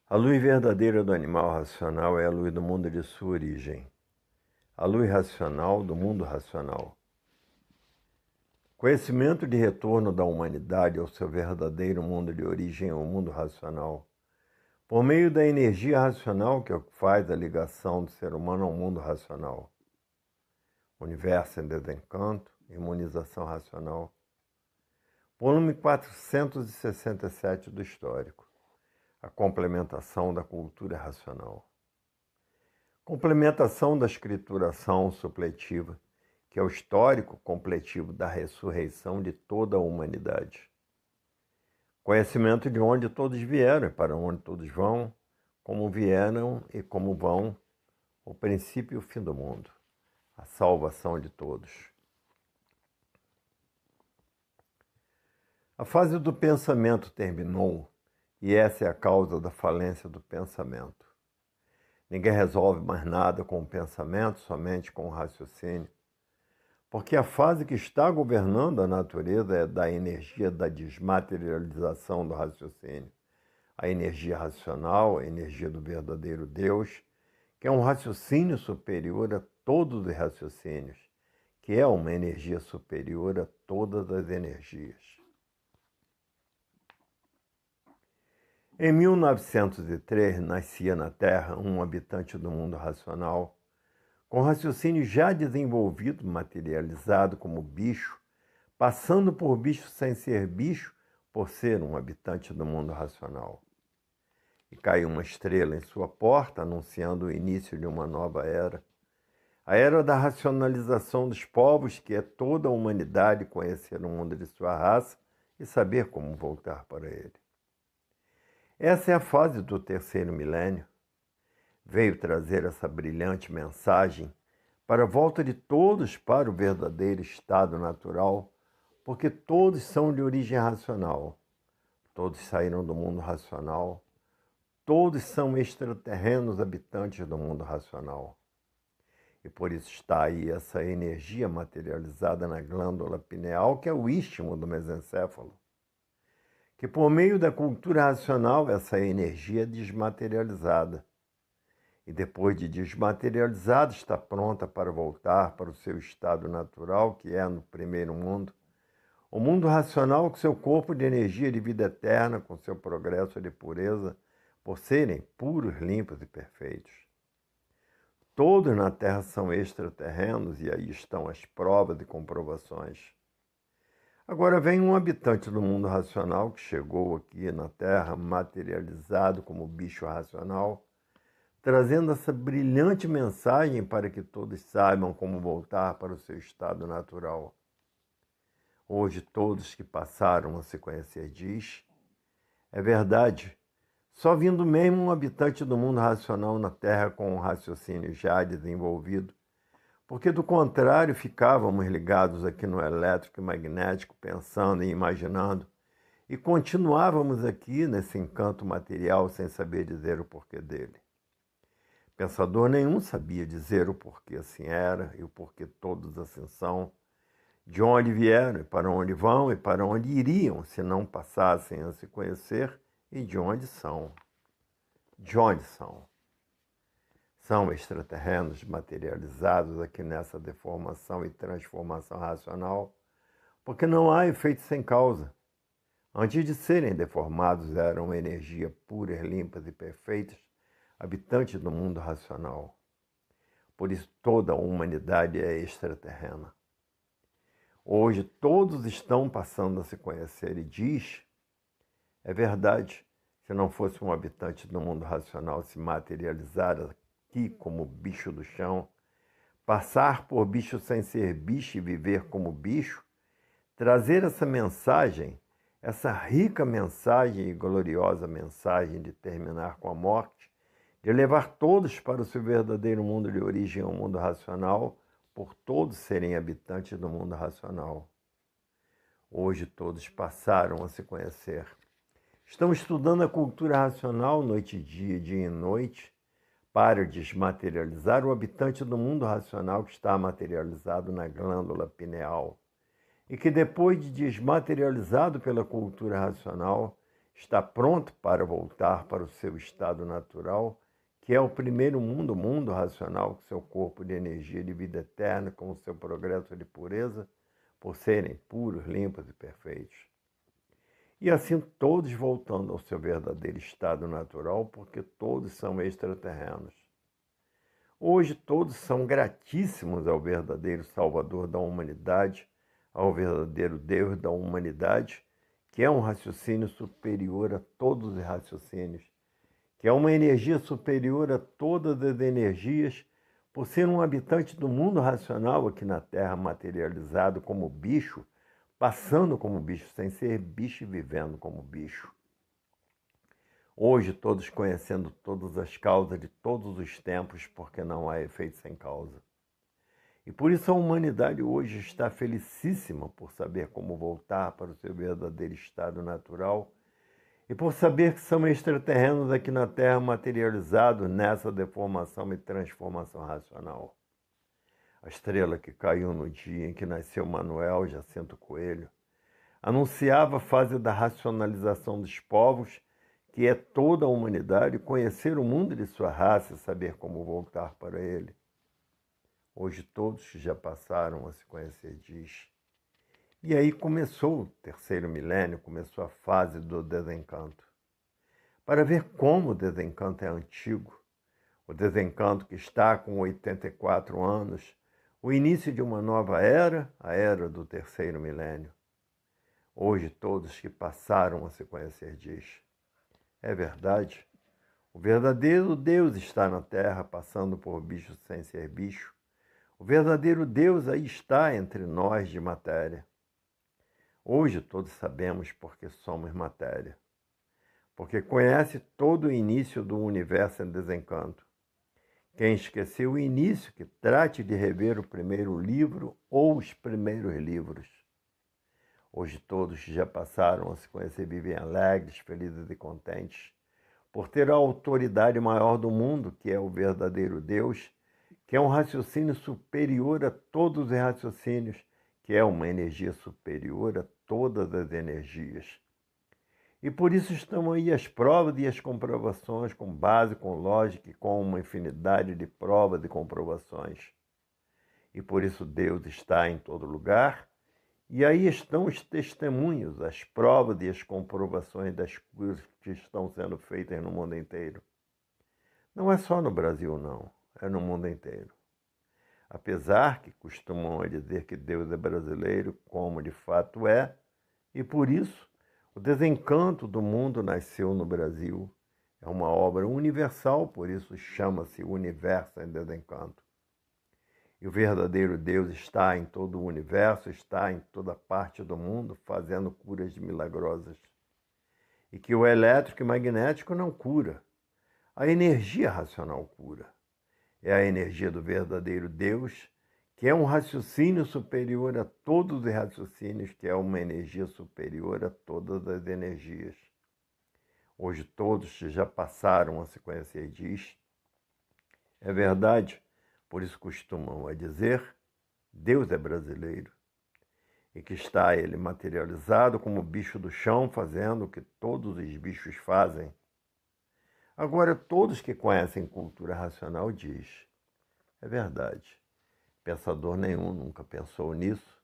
A luz verdadeira do animal racional é a luz do mundo de sua origem. A luz racional do mundo racional. Conhecimento de retorno da humanidade ao seu verdadeiro mundo de origem, o mundo racional, por meio da energia racional que faz a ligação do ser humano ao mundo racional. Universo em desencanto, imunização racional. Volume 467 do Histórico. A complementação da cultura racional. Complementação da escrituração supletiva, que é o histórico completivo da ressurreição de toda a humanidade. Conhecimento de onde todos vieram e para onde todos vão, como vieram e como vão, o princípio e o fim do mundo, a salvação de todos. A fase do pensamento terminou, e essa é a causa da falência do pensamento. Ninguém resolve mais nada com o pensamento, somente com o raciocínio. Porque a fase que está governando a natureza é da energia da desmaterialização do raciocínio. A energia racional, a energia do verdadeiro Deus, que é um raciocínio superior a todos os raciocínios, que é uma energia superior a todas as energias. Em 1903, nascia na Terra um habitante do mundo racional, com raciocínio já desenvolvido, materializado como bicho, passando por bicho sem ser bicho, por ser um habitante do mundo racional. E caiu uma estrela em sua porta, anunciando o início de uma nova era. A era da racionalização dos povos, que é toda a humanidade conhecer o mundo de sua raça e saber como voltar para ele. Essa é a fase do terceiro milênio. Veio trazer essa brilhante mensagem para a volta de todos para o verdadeiro estado natural, porque todos são de origem racional, todos saíram do mundo racional, todos são extraterrenos habitantes do mundo racional. E por isso está aí essa energia materializada na glândula pineal, que é o istmo do mesencéfalo, que por meio da cultura racional essa energia é desmaterializada. e depois de desmaterializada está pronta para voltar para o seu estado natural, que é no primeiro mundo, o mundo racional com seu corpo de energia de vida eterna, com seu progresso de pureza, por serem puros, limpos e perfeitos. Todos na Terra são extraterrenos e aí estão as provas e comprovações. Agora vem um habitante do mundo racional que chegou aqui na Terra materializado como bicho racional, trazendo essa brilhante mensagem para que todos saibam como voltar para o seu estado natural. Hoje todos que passaram a se conhecer diz, é verdade, só vindo mesmo um habitante do mundo racional na Terra com um raciocínio já desenvolvido, porque do contrário ficávamos ligados aqui no elétrico e magnético, pensando e imaginando, e continuávamos aqui nesse encanto material sem saber dizer o porquê dele. Pensador nenhum sabia dizer o porquê assim era e o porquê todos assim são, de onde vieram e para onde vão e para onde iriam se não passassem a se conhecer e de onde são. De onde são? São extraterrenos materializados aqui nessa deformação e transformação racional, porque não há efeito sem causa. Antes de serem deformados, eram energia puras, limpas e perfeitas, habitantes do mundo racional. Por isso toda a humanidade é extraterrena. Hoje todos estão passando a se conhecer e diz, é verdade, se não fosse um habitante do mundo racional se materializar aqui como bicho do chão, passar por bicho sem ser bicho e viver como bicho, trazer essa mensagem, essa rica mensagem e gloriosa mensagem de terminar com a morte, de levar todos para o seu verdadeiro mundo de origem, o mundo racional, por todos serem habitantes do mundo racional. Hoje todos passaram a se conhecer. Estão estudando a cultura racional noite e dia, dia e noite, para desmaterializar o habitante do mundo racional que está materializado na glândula pineal e que depois de desmaterializado pela cultura racional está pronto para voltar para o seu estado natural, que é o primeiro mundo, o mundo racional, com seu corpo de energia de vida eterna, com o seu progresso de pureza, por serem puros, limpos e perfeitos. E assim todos voltando ao seu verdadeiro estado natural, porque todos são extraterrenos. Hoje todos são gratíssimos ao verdadeiro Salvador da humanidade, ao verdadeiro Deus da humanidade, que é um raciocínio superior a todos os raciocínios, que é uma energia superior a todas as energias, por ser um habitante do mundo racional aqui na Terra, materializado como bicho, passando como bicho, sem ser bicho e vivendo como bicho. Hoje, todos conhecendo todas as causas de todos os tempos, porque não há efeito sem causa. E por isso a humanidade hoje está felicíssima por saber como voltar para o seu verdadeiro estado natural e por saber que são extraterrenos aqui na Terra materializados nessa deformação e transformação racional. A estrela que caiu no dia em que nasceu Manuel Jacinto Coelho anunciava a fase da racionalização dos povos, que é toda a humanidade conhecer o mundo de sua raça e saber como voltar para ele. Hoje todos que já passaram a se conhecer diz. E aí começou o terceiro milênio, começou a fase do desencanto. Para ver como o desencanto é antigo, o desencanto que está com 84 anos, o início de uma nova era, a era do terceiro milênio. Hoje todos que passaram a se conhecer diz. É verdade, o verdadeiro Deus está na Terra, passando por bicho sem ser bicho. O verdadeiro Deus aí está entre nós de matéria. Hoje todos sabemos porque somos matéria, porque conhece todo o início do universo em desencanto. Quem esqueceu o início, que trate de rever o primeiro livro ou os primeiros livros. Hoje todos que já passaram a se conhecer vivem alegres, felizes e contentes, por ter a autoridade maior do mundo, que é o verdadeiro Deus, que é um raciocínio superior a todos os raciocínios, que é uma energia superior a todas as energias. E por isso estão aí as provas e as comprovações com base, com lógica e com uma infinidade de provas e comprovações. E por isso Deus está em todo lugar. E aí estão os testemunhos, as provas e as comprovações das coisas que estão sendo feitas no mundo inteiro. Não é só no Brasil, não. É no mundo inteiro. Apesar que costumam dizer que Deus é brasileiro, como de fato é, e por isso o desencanto do mundo nasceu no Brasil. É uma obra universal, por isso chama-se Universo em Desencanto. E o verdadeiro Deus está em todo o universo, está em toda parte do mundo, fazendo curas milagrosas. E que o elétrico e magnético não cura. A energia racional cura. É a energia do verdadeiro Deus, que é um raciocínio superior a todos os raciocínios, que é uma energia superior a todas as energias. Hoje todos já passaram a se conhecer disso. É verdade. Por isso costumam a dizer, Deus é brasileiro, e que está ele materializado como bicho do chão, fazendo o que todos os bichos fazem. Agora, todos que conhecem cultura racional diz, é verdade, pensador nenhum nunca pensou nisso.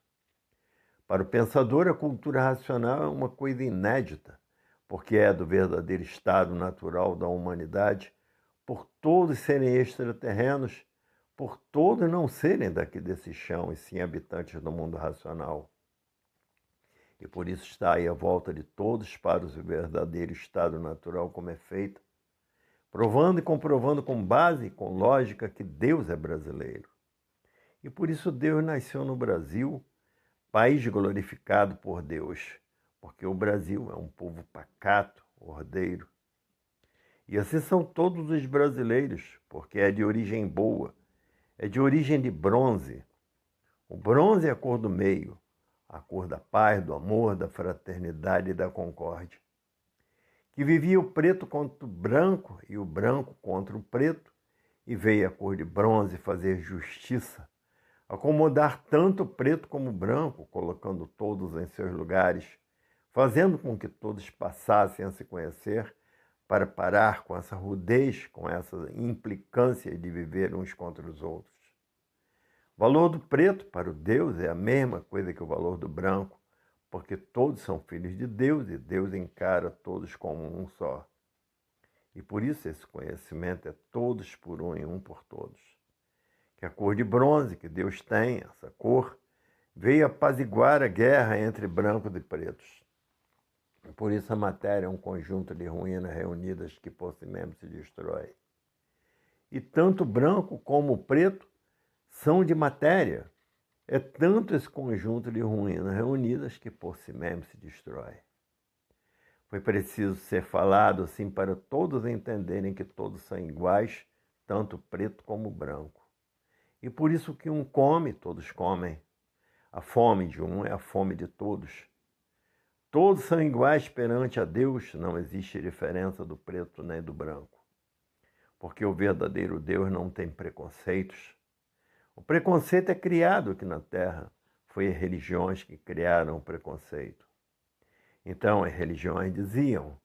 Para o pensador, a cultura racional é uma coisa inédita, porque é do verdadeiro estado natural da humanidade, por todos serem extraterrenos, por todos não serem daqui desse chão, e sim habitantes do mundo racional. E por isso está aí a volta de todos para o verdadeiro estado natural como é feito, provando e comprovando com base e com lógica que Deus é brasileiro. E por isso Deus nasceu no Brasil, país glorificado por Deus, porque o Brasil é um povo pacato, ordeiro. E assim são todos os brasileiros, porque é de origem boa, é de origem de bronze. O bronze é a cor do meio, a cor da paz, do amor, da fraternidade e da concórdia. Que vivia o preto contra o branco e o branco contra o preto, e veio a cor de bronze fazer justiça, acomodar tanto o preto como o branco, colocando todos em seus lugares, fazendo com que todos passassem a se conhecer, para parar com essa rudez, com essa implicância de viver uns contra os outros. O valor do preto para o Deus é a mesma coisa que o valor do branco, porque todos são filhos de Deus e Deus encara todos como um só. E por isso esse conhecimento é todos por um e um por todos. Que a cor de bronze que Deus tem, essa cor, veio apaziguar a guerra entre brancos e pretos. E por isso a matéria é um conjunto de ruínas reunidas que por si mesmo se destrói. E tanto o branco como o preto são de matéria. É tanto esse conjunto de ruínas reunidas que por si mesmo se destrói. Foi preciso ser falado assim para todos entenderem que todos são iguais, tanto preto como branco. E por isso que um come, todos comem. A fome de um é a fome de todos. Todos são iguais perante a Deus, não existe diferença do preto nem do branco. Porque o verdadeiro Deus não tem preconceitos. O preconceito é criado aqui na Terra. Foi as religiões que criaram o preconceito. Então as religiões diziam,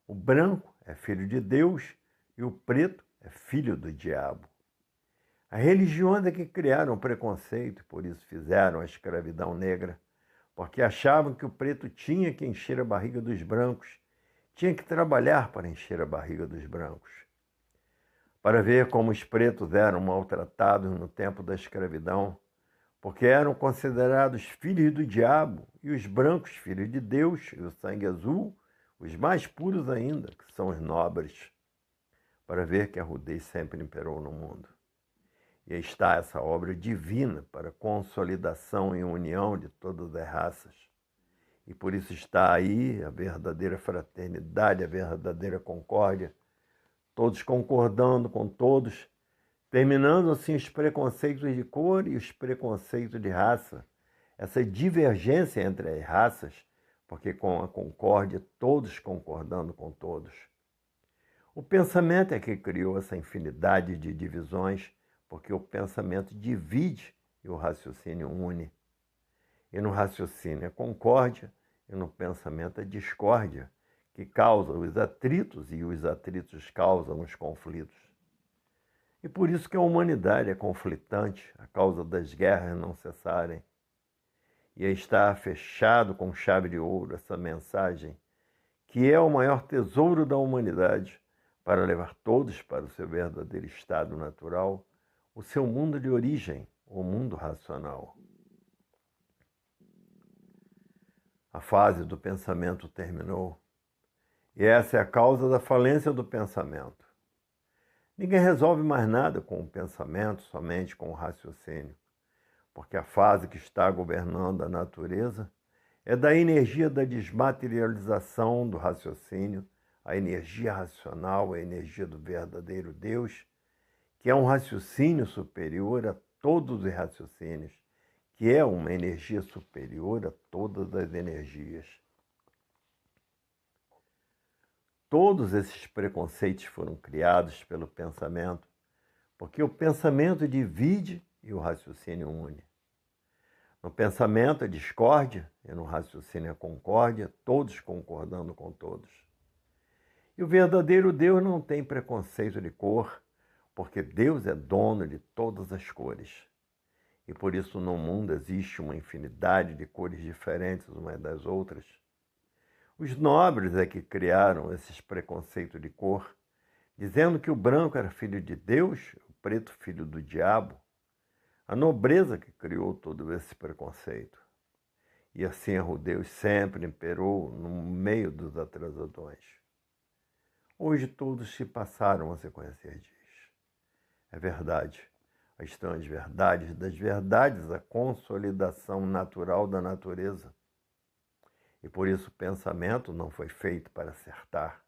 o branco é filho de Deus e o preto é filho do diabo. As religiões é que criaram o preconceito, por isso fizeram a escravidão negra, porque achavam que o preto tinha que encher a barriga dos brancos, tinha que trabalhar para encher a barriga dos brancos. Para ver como os pretos eram maltratados no tempo da escravidão, porque eram considerados filhos do diabo, e os brancos filhos de Deus, e o sangue azul, os mais puros ainda, que são os nobres, para ver que a rudez sempre imperou no mundo. E aí está essa obra divina para consolidação e união de todas as raças. E por isso está aí a verdadeira fraternidade, a verdadeira concórdia, todos concordando com todos, terminando assim os preconceitos de cor e os preconceitos de raça, essa divergência entre as raças, porque com a concórdia, todos concordando com todos. O pensamento é que criou essa infinidade de divisões, porque o pensamento divide e o raciocínio une. E no raciocínio é concórdia, e no pensamento é discórdia, que causa os atritos e os atritos causam os conflitos. E por isso que a humanidade é conflitante, a causa das guerras não cessarem. E está fechado com chave de ouro essa mensagem, que é o maior tesouro da humanidade, para levar todos para o seu verdadeiro estado natural, o seu mundo de origem, o mundo racional. A fase do pensamento terminou, e essa é a causa da falência do pensamento. Ninguém resolve mais nada com o pensamento, somente com o raciocínio, porque a fase que está governando a natureza é da energia da desmaterialização do raciocínio, a energia racional, a energia do verdadeiro Deus, que é um raciocínio superior a todos os raciocínios, que é uma energia superior a todas as energias. Todos esses preconceitos foram criados pelo pensamento, porque o pensamento divide e o raciocínio une. No pensamento é discórdia e no raciocínio é concórdia, todos concordando com todos. E o verdadeiro Deus não tem preconceito de cor, porque Deus é dono de todas as cores. E por isso no mundo existe uma infinidade de cores diferentes umas das outras. Os nobres é que criaram esses preconceitos de cor, dizendo que o branco era filho de Deus, o preto filho do diabo. A nobreza que criou todo esse preconceito. E assim a Deus sempre imperou no meio dos atrasadões. Hoje todos se passaram a se conhecer disso. É verdade. Estão as verdades das verdades, a consolidação natural da natureza. E por isso o pensamento não foi feito para acertar.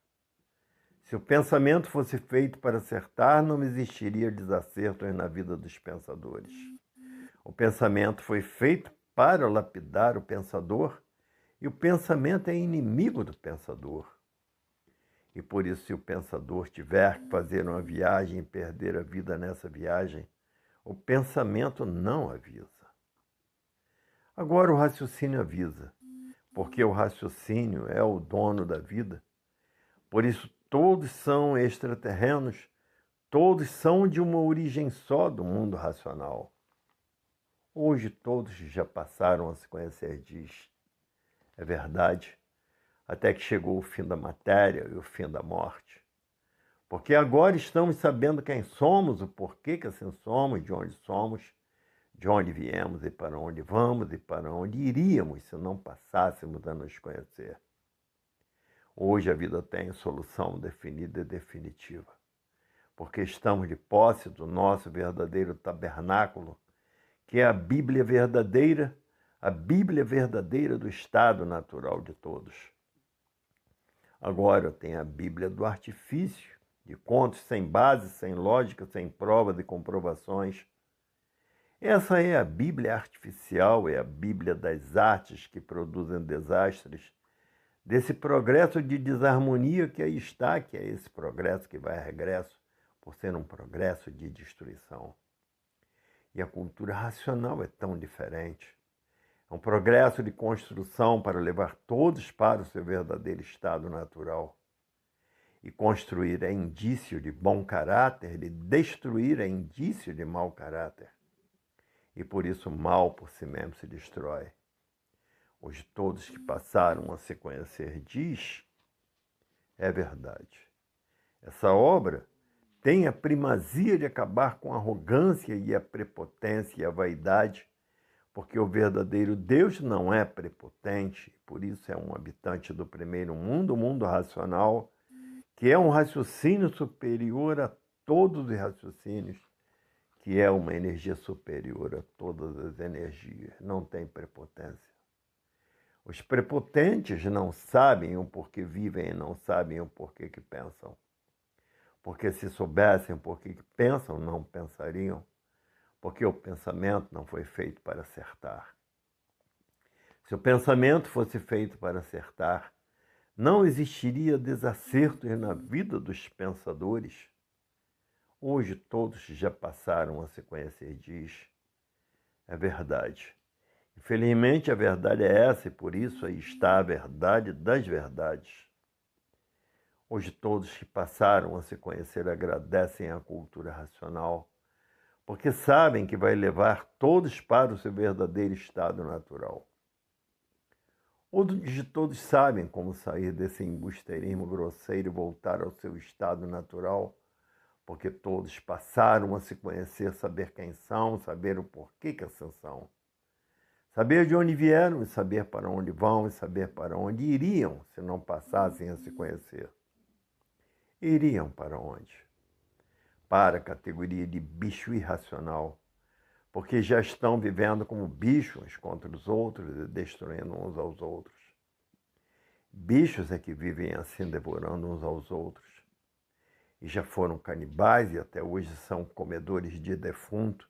Se o pensamento fosse feito para acertar, não existiria desacertos na vida dos pensadores. O pensamento foi feito para lapidar o pensador, e o pensamento é inimigo do pensador. E por isso, se o pensador tiver que fazer uma viagem e perder a vida nessa viagem, o pensamento não avisa. Agora o raciocínio avisa, porque o raciocínio é o dono da vida. Por isso todos são extraterrenos, todos são de uma origem só do mundo racional. Hoje todos já passaram a se conhecer disso. É verdade, até que chegou o fim da matéria e o fim da morte. Porque agora estamos sabendo quem somos, o porquê que assim somos, de onde viemos e para onde vamos e para onde iríamos se não passássemos a nos conhecer. Hoje a vida tem solução definida e definitiva, porque estamos de posse do nosso verdadeiro tabernáculo, que é a Bíblia verdadeira do estado natural de todos. Agora tem a Bíblia do artifício, de contos sem base, sem lógica, sem provas e comprovações. Essa é a Bíblia artificial, é a Bíblia das artes que produzem desastres, desse progresso de desarmonia que aí está, que é esse progresso que vai a regresso, por ser um progresso de destruição. E a cultura racional é tão diferente. É um progresso de construção para levar todos para o seu verdadeiro estado natural. E construir é indício de bom caráter, e destruir é indício de mau caráter. E por isso o mal por si mesmo se destrói. Hoje todos que passaram a se conhecer diz, é verdade. Essa obra tem a primazia de acabar com a arrogância e a prepotência e a vaidade, porque o verdadeiro Deus não é prepotente, por isso é um habitante do primeiro mundo, o mundo racional, que é um raciocínio superior a todos os raciocínios, que é uma energia superior a todas as energias, não tem prepotência. Os prepotentes não sabem o porquê vivem e não sabem o porquê que pensam. Porque se soubessem o porquê que pensam, não pensariam, porque o pensamento não foi feito para acertar. Se o pensamento fosse feito para acertar, não existiria desacertos na vida dos pensadores. Hoje todos já passaram a se conhecer disso. É verdade. Infelizmente a verdade é essa e por isso aí está a verdade das verdades. Hoje todos que passaram a se conhecer agradecem à cultura racional, porque sabem que vai levar todos para o seu verdadeiro estado natural. Hoje todos sabem como sair desse embusteirismo grosseiro e voltar ao seu estado natural, porque todos passaram a se conhecer, saber quem são, saber o porquê que assim são. Saber de onde vieram e saber para onde vão e saber para onde iriam se não passassem a se conhecer. Iriam para onde? Para a categoria de bicho irracional, porque já estão vivendo como bichos uns contra os outros e destruindo uns aos outros. Bichos é que vivem assim, devorando uns aos outros. E já foram canibais e até hoje são comedores de defunto.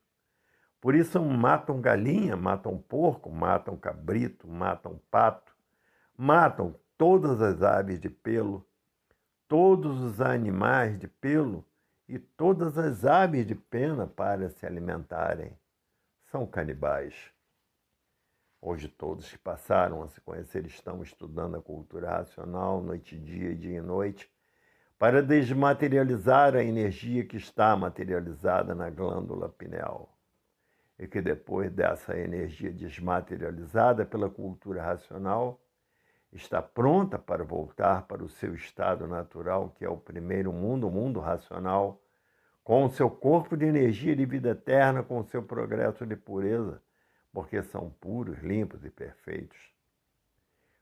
Por isso matam galinha, matam porco, matam cabrito, matam pato, matam todas as aves de pelo, todos os animais de pelo e todas as aves de pena para se alimentarem. São canibais. Hoje todos que passaram a se conhecer estão estudando a cultura racional, noite e dia, dia e noite, para desmaterializar a energia que está materializada na glândula pineal. E que depois dessa energia desmaterializada pela cultura racional, está pronta para voltar para o seu estado natural, que é o primeiro mundo, o mundo racional, com o seu corpo de energia de vida eterna, com o seu progresso de pureza, porque são puros, limpos e perfeitos.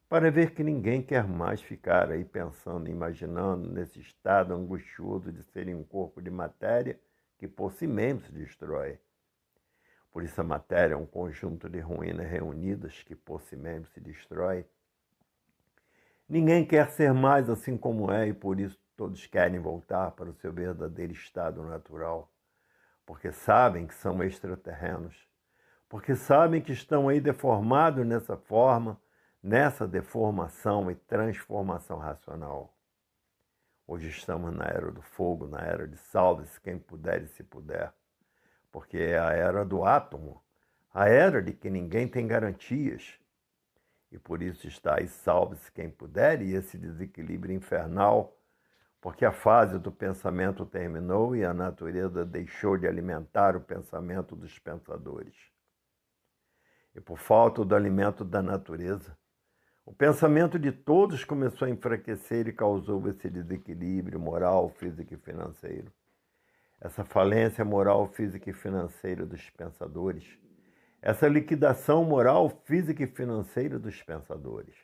Para ver que ninguém quer mais ficar aí pensando, imaginando nesse estado angustioso de serem um corpo de matéria que por si mesmo se destrói. Por isso a matéria é um conjunto de ruínas reunidas que por si mesmo se destrói. Ninguém quer ser mais assim como é e por isso todos querem voltar para o seu verdadeiro estado natural, porque sabem que são extraterrenos, porque sabem que estão aí deformados nessa forma, nessa deformação e transformação racional. Hoje estamos na era do fogo, na era de salve-se quem puder e se puder, porque é a era do átomo, a era de que ninguém tem garantias. E por isso está aí salve-se quem puder e esse desequilíbrio infernal, porque a fase do pensamento terminou e a natureza deixou de alimentar o pensamento dos pensadores. E por falta do alimento da natureza, o pensamento de todos começou a enfraquecer e causou esse desequilíbrio moral, físico e financeiro. Essa falência moral, física e financeira dos pensadores, essa liquidação moral, física e financeira dos pensadores.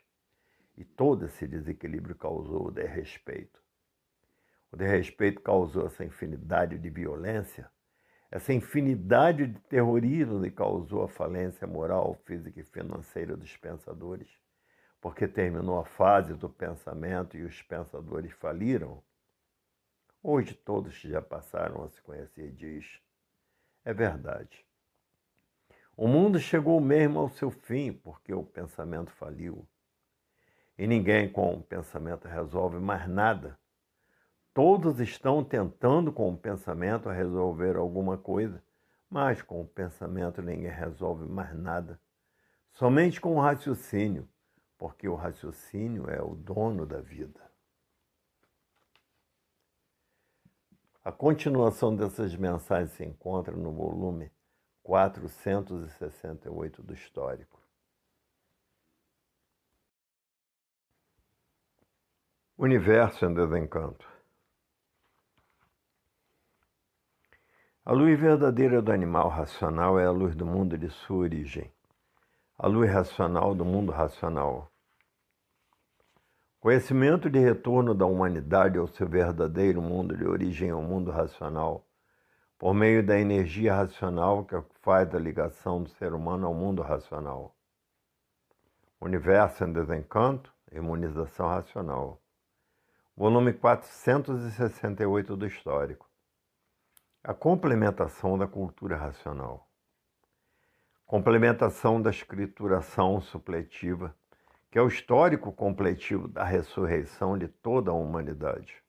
E todo esse desequilíbrio causou o desrespeito. O desrespeito causou essa infinidade de violência, essa infinidade de terrorismo e causou a falência moral, física e financeira dos pensadores, porque terminou a fase do pensamento e os pensadores faliram. Hoje todos já passaram a se conhecer diz, é verdade. O mundo chegou mesmo ao seu fim porque o pensamento faliu. E ninguém com o pensamento resolve mais nada. Todos estão tentando com o pensamento resolver alguma coisa, mas com o pensamento ninguém resolve mais nada. Somente com o raciocínio, porque o raciocínio é o dono da vida. A continuação dessas mensagens se encontra no volume 468 do Histórico. Universo em desencanto. A luz verdadeira do animal racional é a luz do mundo de sua origem, a luz racional do mundo racional. Conhecimento de retorno da humanidade ao seu verdadeiro mundo de origem ao mundo racional, por meio da energia racional que faz a ligação do ser humano ao mundo racional. Universo em desencanto, imunização racional. Volume 468 do Histórico. A complementação da cultura racional. Complementação da escrituração supletiva, que é o histórico completivo da ressurreição de toda a humanidade.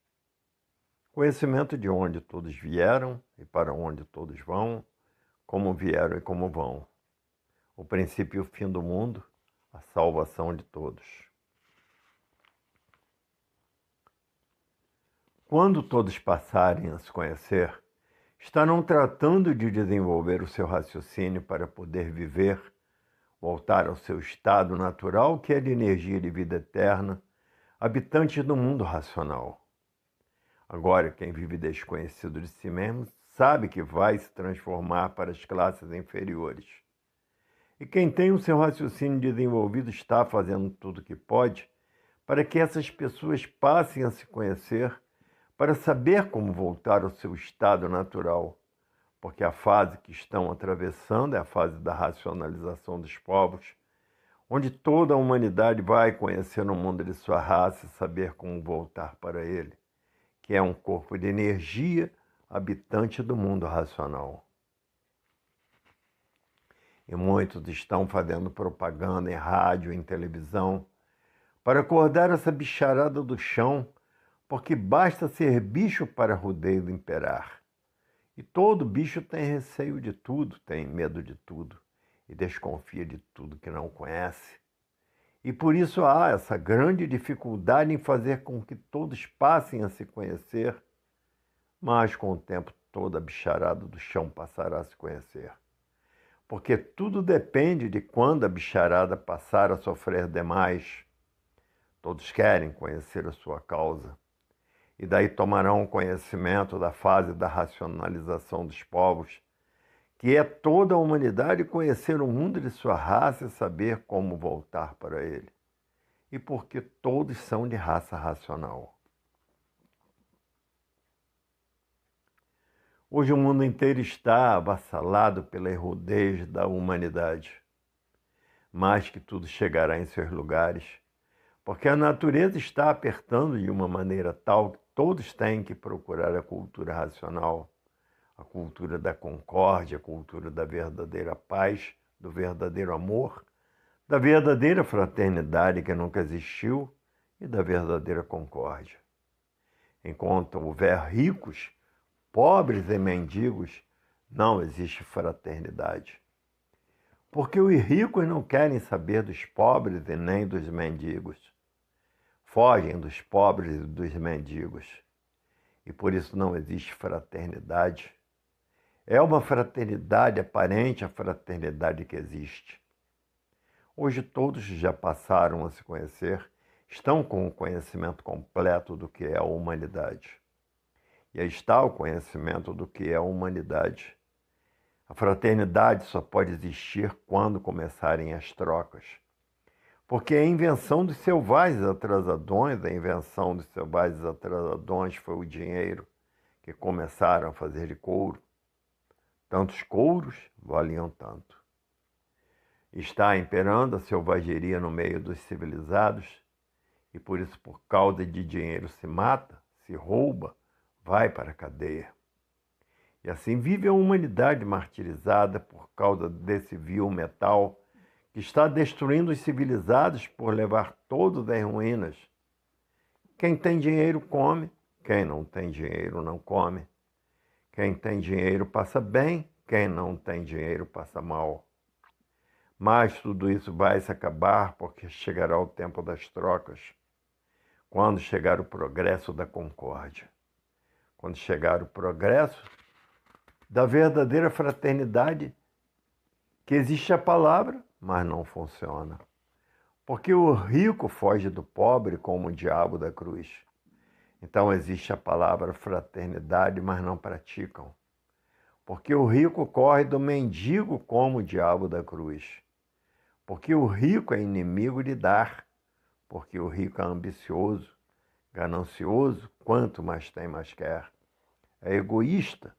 Conhecimento de onde todos vieram e para onde todos vão, como vieram e como vão. O princípio e o fim do mundo, a salvação de todos. Quando todos passarem a se conhecer, estarão tratando de desenvolver o seu raciocínio para poder viver, voltar ao seu estado natural, que é de energia de vida eterna, habitantes do mundo racional. Agora, quem vive desconhecido de si mesmo sabe que vai se transformar para as classes inferiores. E quem tem o seu raciocínio desenvolvido está fazendo tudo o que pode para que essas pessoas passem a se conhecer, para saber como voltar ao seu estado natural, porque a fase que estão atravessando é a fase da racionalização dos povos, onde toda a humanidade vai conhecer o mundo de sua raça e saber como voltar para ele, que é um corpo de energia habitante do mundo racional. E muitos estão fazendo propaganda em rádio, em televisão, para acordar essa bicharada do chão, porque basta ser bicho para rodeio imperar. E todo bicho tem receio de tudo, tem medo de tudo e desconfia de tudo que não conhece. E por isso há essa grande dificuldade em fazer com que todos passem a se conhecer, mas com o tempo toda a bicharada do chão passará a se conhecer. Porque tudo depende de quando a bicharada passar a sofrer demais. Todos querem conhecer a sua causa. E daí tomarão conhecimento da fase da racionalização dos povos, que é toda a humanidade conhecer o mundo de sua raça e saber como voltar para ele. E porque todos são de raça racional. Hoje o mundo inteiro está avassalado pela rudez da humanidade. Mais que tudo chegará em seus lugares, porque a natureza está apertando de uma maneira tal que todos têm que procurar a cultura racional, a cultura da concórdia, a cultura da verdadeira paz, do verdadeiro amor, da verdadeira fraternidade que nunca existiu e da verdadeira concórdia. Enquanto houver ricos, pobres e mendigos, não existe fraternidade. Porque os ricos não querem saber dos pobres e nem dos mendigos. Fogem dos pobres e dos mendigos. E por isso não existe fraternidade. É uma fraternidade aparente a fraternidade que existe. Hoje todos já passaram a se conhecer, estão com o conhecimento completo do que é a humanidade. E aí está o conhecimento do que é a humanidade. A fraternidade só pode existir quando começarem as trocas. Porque a invenção dos selvagens atrasadões, foi o dinheiro que começaram a fazer de couro. Tantos couros valiam tanto. Está imperando a selvageria no meio dos civilizados e por isso, por causa de dinheiro, se mata, se rouba, vai para a cadeia. E assim vive a humanidade martirizada por causa desse vil metal que está destruindo os civilizados por levar todos às ruínas. Quem tem dinheiro come, quem não tem dinheiro não come. Quem tem dinheiro passa bem, quem não tem dinheiro passa mal. Mas tudo isso vai se acabar porque chegará o tempo das trocas, quando chegar o progresso da concórdia, quando chegar o progresso da verdadeira fraternidade, que existe a palavra, mas não funciona. Porque o rico foge do pobre como o diabo da cruz. Então existe a palavra fraternidade, mas não praticam. Porque o rico corre do mendigo como o diabo da cruz. Porque o rico é inimigo de dar. Porque o rico é ambicioso, ganancioso, quanto mais tem, mais quer. É egoísta,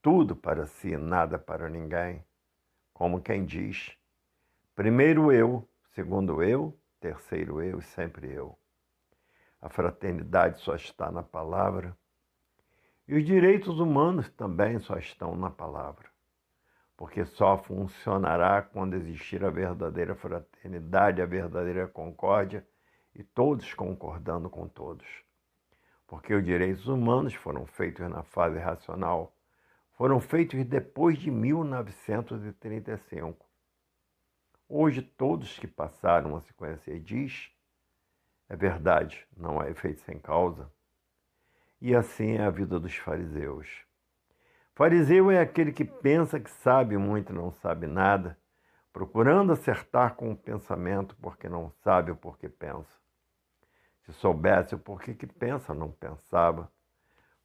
tudo para si, nada para ninguém. Como quem diz, primeiro eu, segundo eu, terceiro eu e sempre eu. A fraternidade só está na palavra e os direitos humanos também só estão na palavra, porque só funcionará quando existir a verdadeira fraternidade, a verdadeira concórdia e todos concordando com todos. Porque os direitos humanos foram feitos na fase racional, foram feitos depois de 1935. Hoje, todos que passaram a se conhecer diz, é verdade, não há efeito sem causa. E assim é a vida dos fariseus. Fariseu é aquele que pensa que sabe muito e não sabe nada, procurando acertar com o pensamento porque não sabe o porquê pensa. Se soubesse o porquê que pensa, não pensava,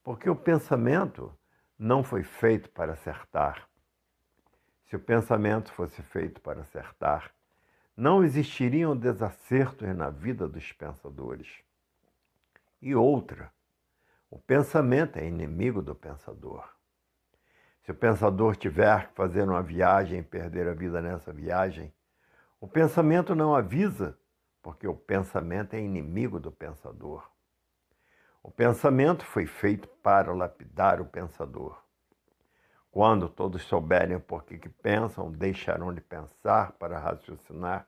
porque o pensamento não foi feito para acertar. Se o pensamento fosse feito para acertar, não existiriam desacertos na vida dos pensadores. E outra, o pensamento é inimigo do pensador. Se o pensador tiver que fazer uma viagem e perder a vida nessa viagem, o pensamento não avisa, porque o pensamento é inimigo do pensador. O pensamento foi feito para lapidar o pensador. Quando todos souberem o porquê que pensam, deixarão de pensar para raciocinar.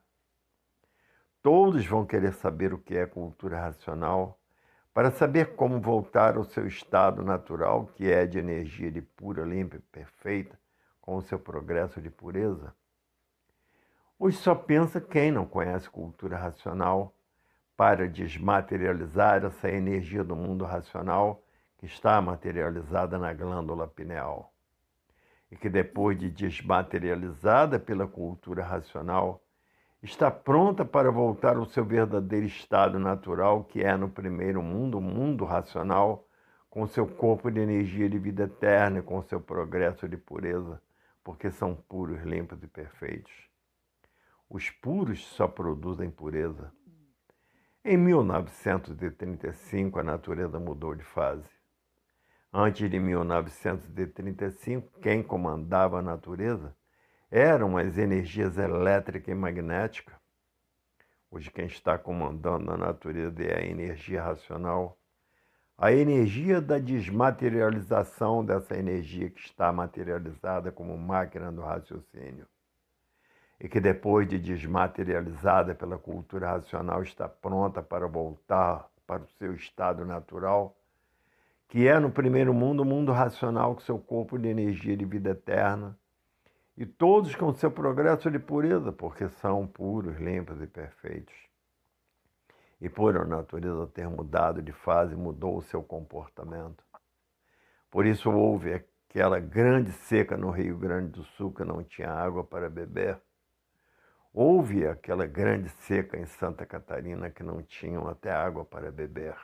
Todos vão querer saber o que é cultura racional, para saber como voltar ao seu estado natural, que é de energia de pura, limpa e perfeita, com o seu progresso de pureza. Hoje só pensa quem não conhece cultura racional para desmaterializar essa energia do mundo racional que está materializada na glândula pineal. E que depois de desmaterializada pela cultura racional, está pronta para voltar ao seu verdadeiro estado natural, que é no primeiro mundo, o mundo racional, com seu corpo de energia de vida eterna e com seu progresso de pureza, porque são puros, limpos e perfeitos. Os puros só produzem pureza. Em 1935, a natureza mudou de fase. Antes de 1935, quem comandava a natureza eram as energias elétrica e magnética. Hoje quem está comandando a natureza é a energia racional. A energia da desmaterialização dessa energia que está materializada como máquina do raciocínio. E que depois de desmaterializada pela cultura racional está pronta para voltar para o seu estado natural, que é no primeiro mundo, o mundo racional com seu corpo de energia de vida eterna, e todos com seu progresso de pureza, porque são puros, limpos e perfeitos. E por a natureza ter mudado de fase, mudou o seu comportamento. Por isso houve aquela grande seca no Rio Grande do Sul, que não tinha água para beber. Houve aquela grande seca em Santa Catarina, que não tinham até água para beber.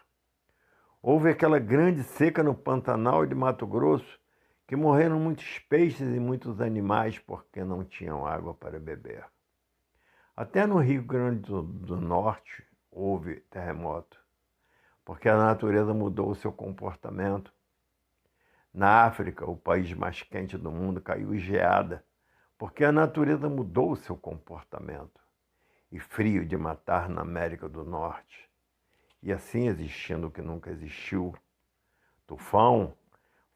Houve aquela grande seca no Pantanal de Mato Grosso, que morreram muitos peixes e muitos animais porque não tinham água para beber. Até no Rio Grande do Norte houve terremoto, porque a natureza mudou o seu comportamento. Na África, o país mais quente do mundo, caiu geada, porque a natureza mudou o seu comportamento. E frio de matar na América do Norte. E assim existindo o que nunca existiu. Tufão,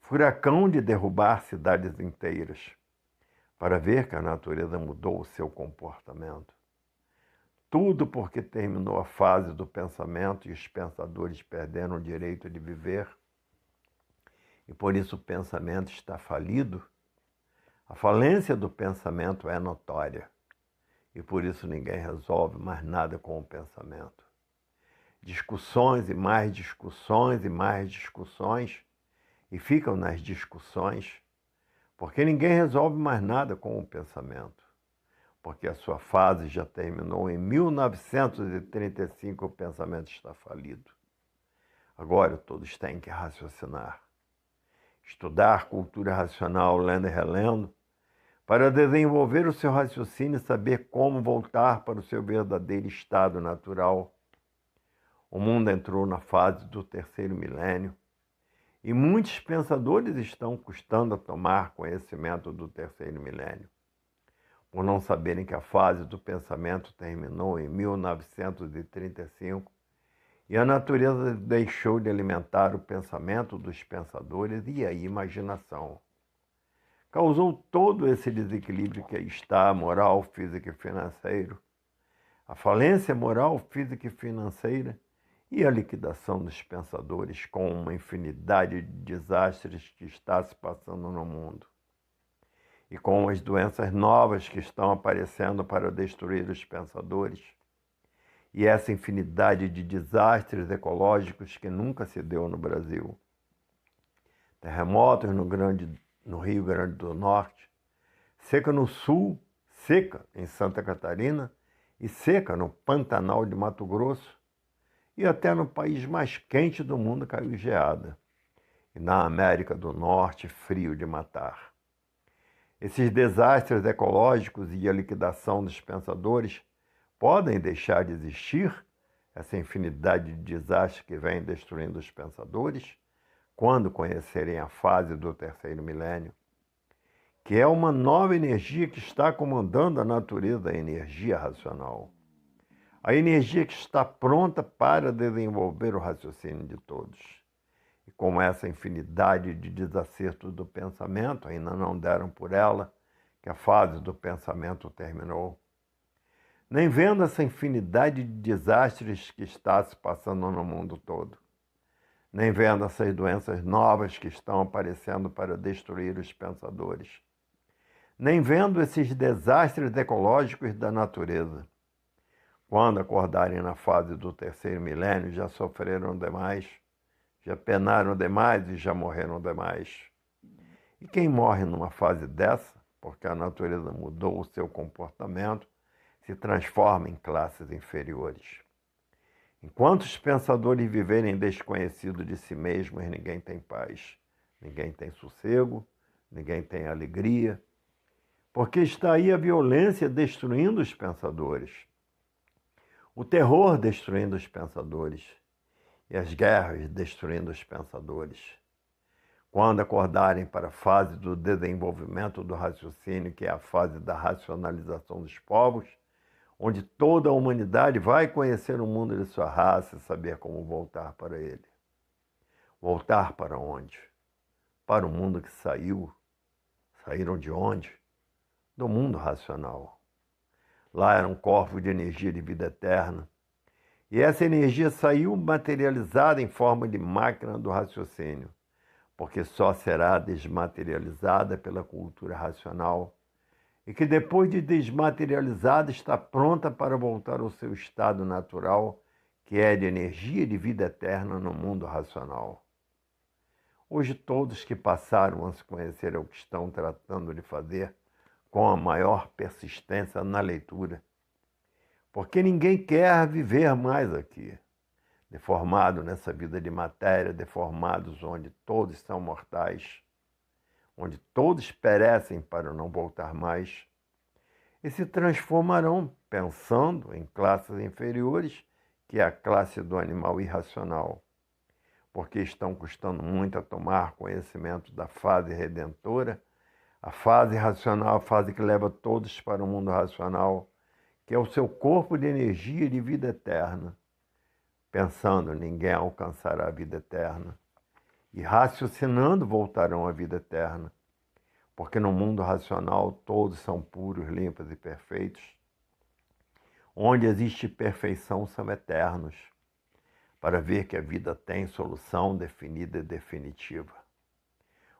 furacão de derrubar cidades inteiras, para ver que a natureza mudou o seu comportamento. Tudo porque terminou a fase do pensamento e os pensadores perderam o direito de viver. E por isso o pensamento está falido. A falência do pensamento é notória. E por isso ninguém resolve mais nada com o pensamento. Discussões e mais discussões e mais discussões, e ficam nas discussões, porque ninguém resolve mais nada com o pensamento, porque a sua fase já terminou em 1935, o pensamento está falido. Agora todos têm que raciocinar, estudar cultura racional, lendo e relendo, para desenvolver o seu raciocínio e saber como voltar para o seu verdadeiro estado natural. O mundo entrou na fase do terceiro milênio, e muitos pensadores estão custando a tomar conhecimento do terceiro milênio, por não saberem que a fase do pensamento terminou em 1935 e a natureza deixou de alimentar o pensamento dos pensadores e a imaginação. Causou todo esse desequilíbrio que aí está, moral, físico e financeiro, a falência moral, física e financeira, e a liquidação dos pensadores com uma infinidade de desastres que está se passando no mundo. E com as doenças novas que estão aparecendo para destruir os pensadores. E essa infinidade de desastres ecológicos que nunca se deu no Brasil. terremotos no Rio Grande do Norte, seca no Sul, seca em Santa Catarina e seca no Pantanal de Mato Grosso, e até no país mais quente do mundo caiu geada, e na América do Norte, frio de matar. Esses desastres ecológicos e a liquidação dos pensadores podem deixar de existir, essa infinidade de desastres que vem destruindo os pensadores, quando conhecerem a fase do terceiro milênio, que é uma nova energia que está comandando a natureza da energia racional. A energia que está pronta para desenvolver o raciocínio de todos. E com essa infinidade de desacertos do pensamento, ainda não deram por ela que a fase do pensamento terminou. Nem vendo essa infinidade de desastres que está se passando no mundo todo. Nem vendo essas doenças novas que estão aparecendo para destruir os pensadores. Nem vendo esses desastres ecológicos da natureza. Quando acordarem na fase do terceiro milênio, já sofreram demais, já penaram demais e já morreram demais. E quem morre numa fase dessa, porque a natureza mudou o seu comportamento, se transforma em classes inferiores. Enquanto os pensadores viverem desconhecidos de si mesmos, ninguém tem paz, ninguém tem sossego, ninguém tem alegria, porque está aí a violência destruindo os pensadores, o terror destruindo os pensadores e as guerras destruindo os pensadores. Quando acordarem para a fase do desenvolvimento do raciocínio, que é a fase da racionalização dos povos, onde toda a humanidade vai conhecer o mundo de sua raça e saber como voltar para ele. Voltar para onde? Para o mundo que saiu. Saíram de onde? Do mundo racional. Lá era um corpo de energia de vida eterna. E essa energia saiu materializada em forma de máquina do raciocínio, porque só será desmaterializada pela cultura racional, e que depois de desmaterializada está pronta para voltar ao seu estado natural, que é de energia de vida eterna no mundo racional. Hoje todos que passaram a se conhecer é o que estão tratando de fazer com a maior persistência na leitura, porque ninguém quer viver mais aqui, deformado nessa vida de matéria, deformados onde todos são mortais, onde todos perecem para não voltar mais, e se transformarão pensando em classes inferiores, que é a classe do animal irracional, porque estão custando muito a tomar conhecimento da fase redentora, a fase racional, a fase que leva todos para o mundo racional, que é o seu corpo de energia e de vida eterna. Pensando, ninguém alcançará a vida eterna. E raciocinando, voltarão à vida eterna. Porque no mundo racional todos são puros, limpos e perfeitos. Onde existe perfeição são eternos, para ver que a vida tem solução definida e definitiva.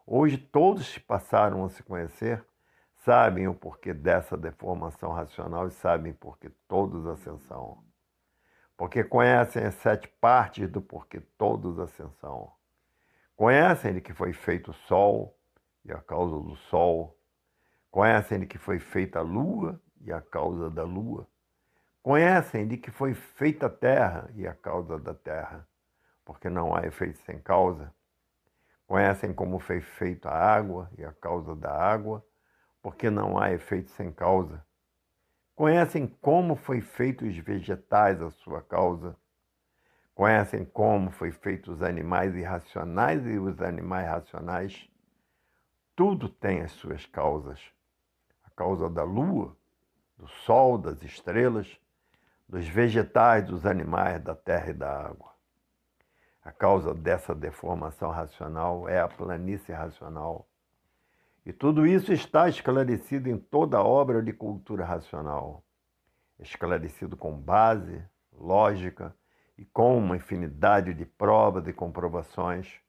Hoje todos que passaram a se conhecer sabem o porquê dessa deformação racional e sabem porquê todos ascensão. Porque conhecem as 7 partes do porquê todos ascensão. Conhecem de que foi feito o Sol e a causa do Sol. Conhecem de que foi feita a Lua e a causa da Lua. Conhecem de que foi feita a Terra e a causa da Terra, porque não há efeito sem causa. Conhecem como foi feita a água e a causa da água, porque não há efeito sem causa. Conhecem como foi feito os vegetais a sua causa. Conhecem como foi feito os animais irracionais e os animais racionais. Tudo tem as suas causas. A causa da lua, do sol, das estrelas, dos vegetais, dos animais, da terra e da água. A causa dessa deformação racional é a planície racional. E tudo isso está esclarecido em toda a obra de cultura racional. Esclarecido com base, lógica e com uma infinidade de provas e comprovações.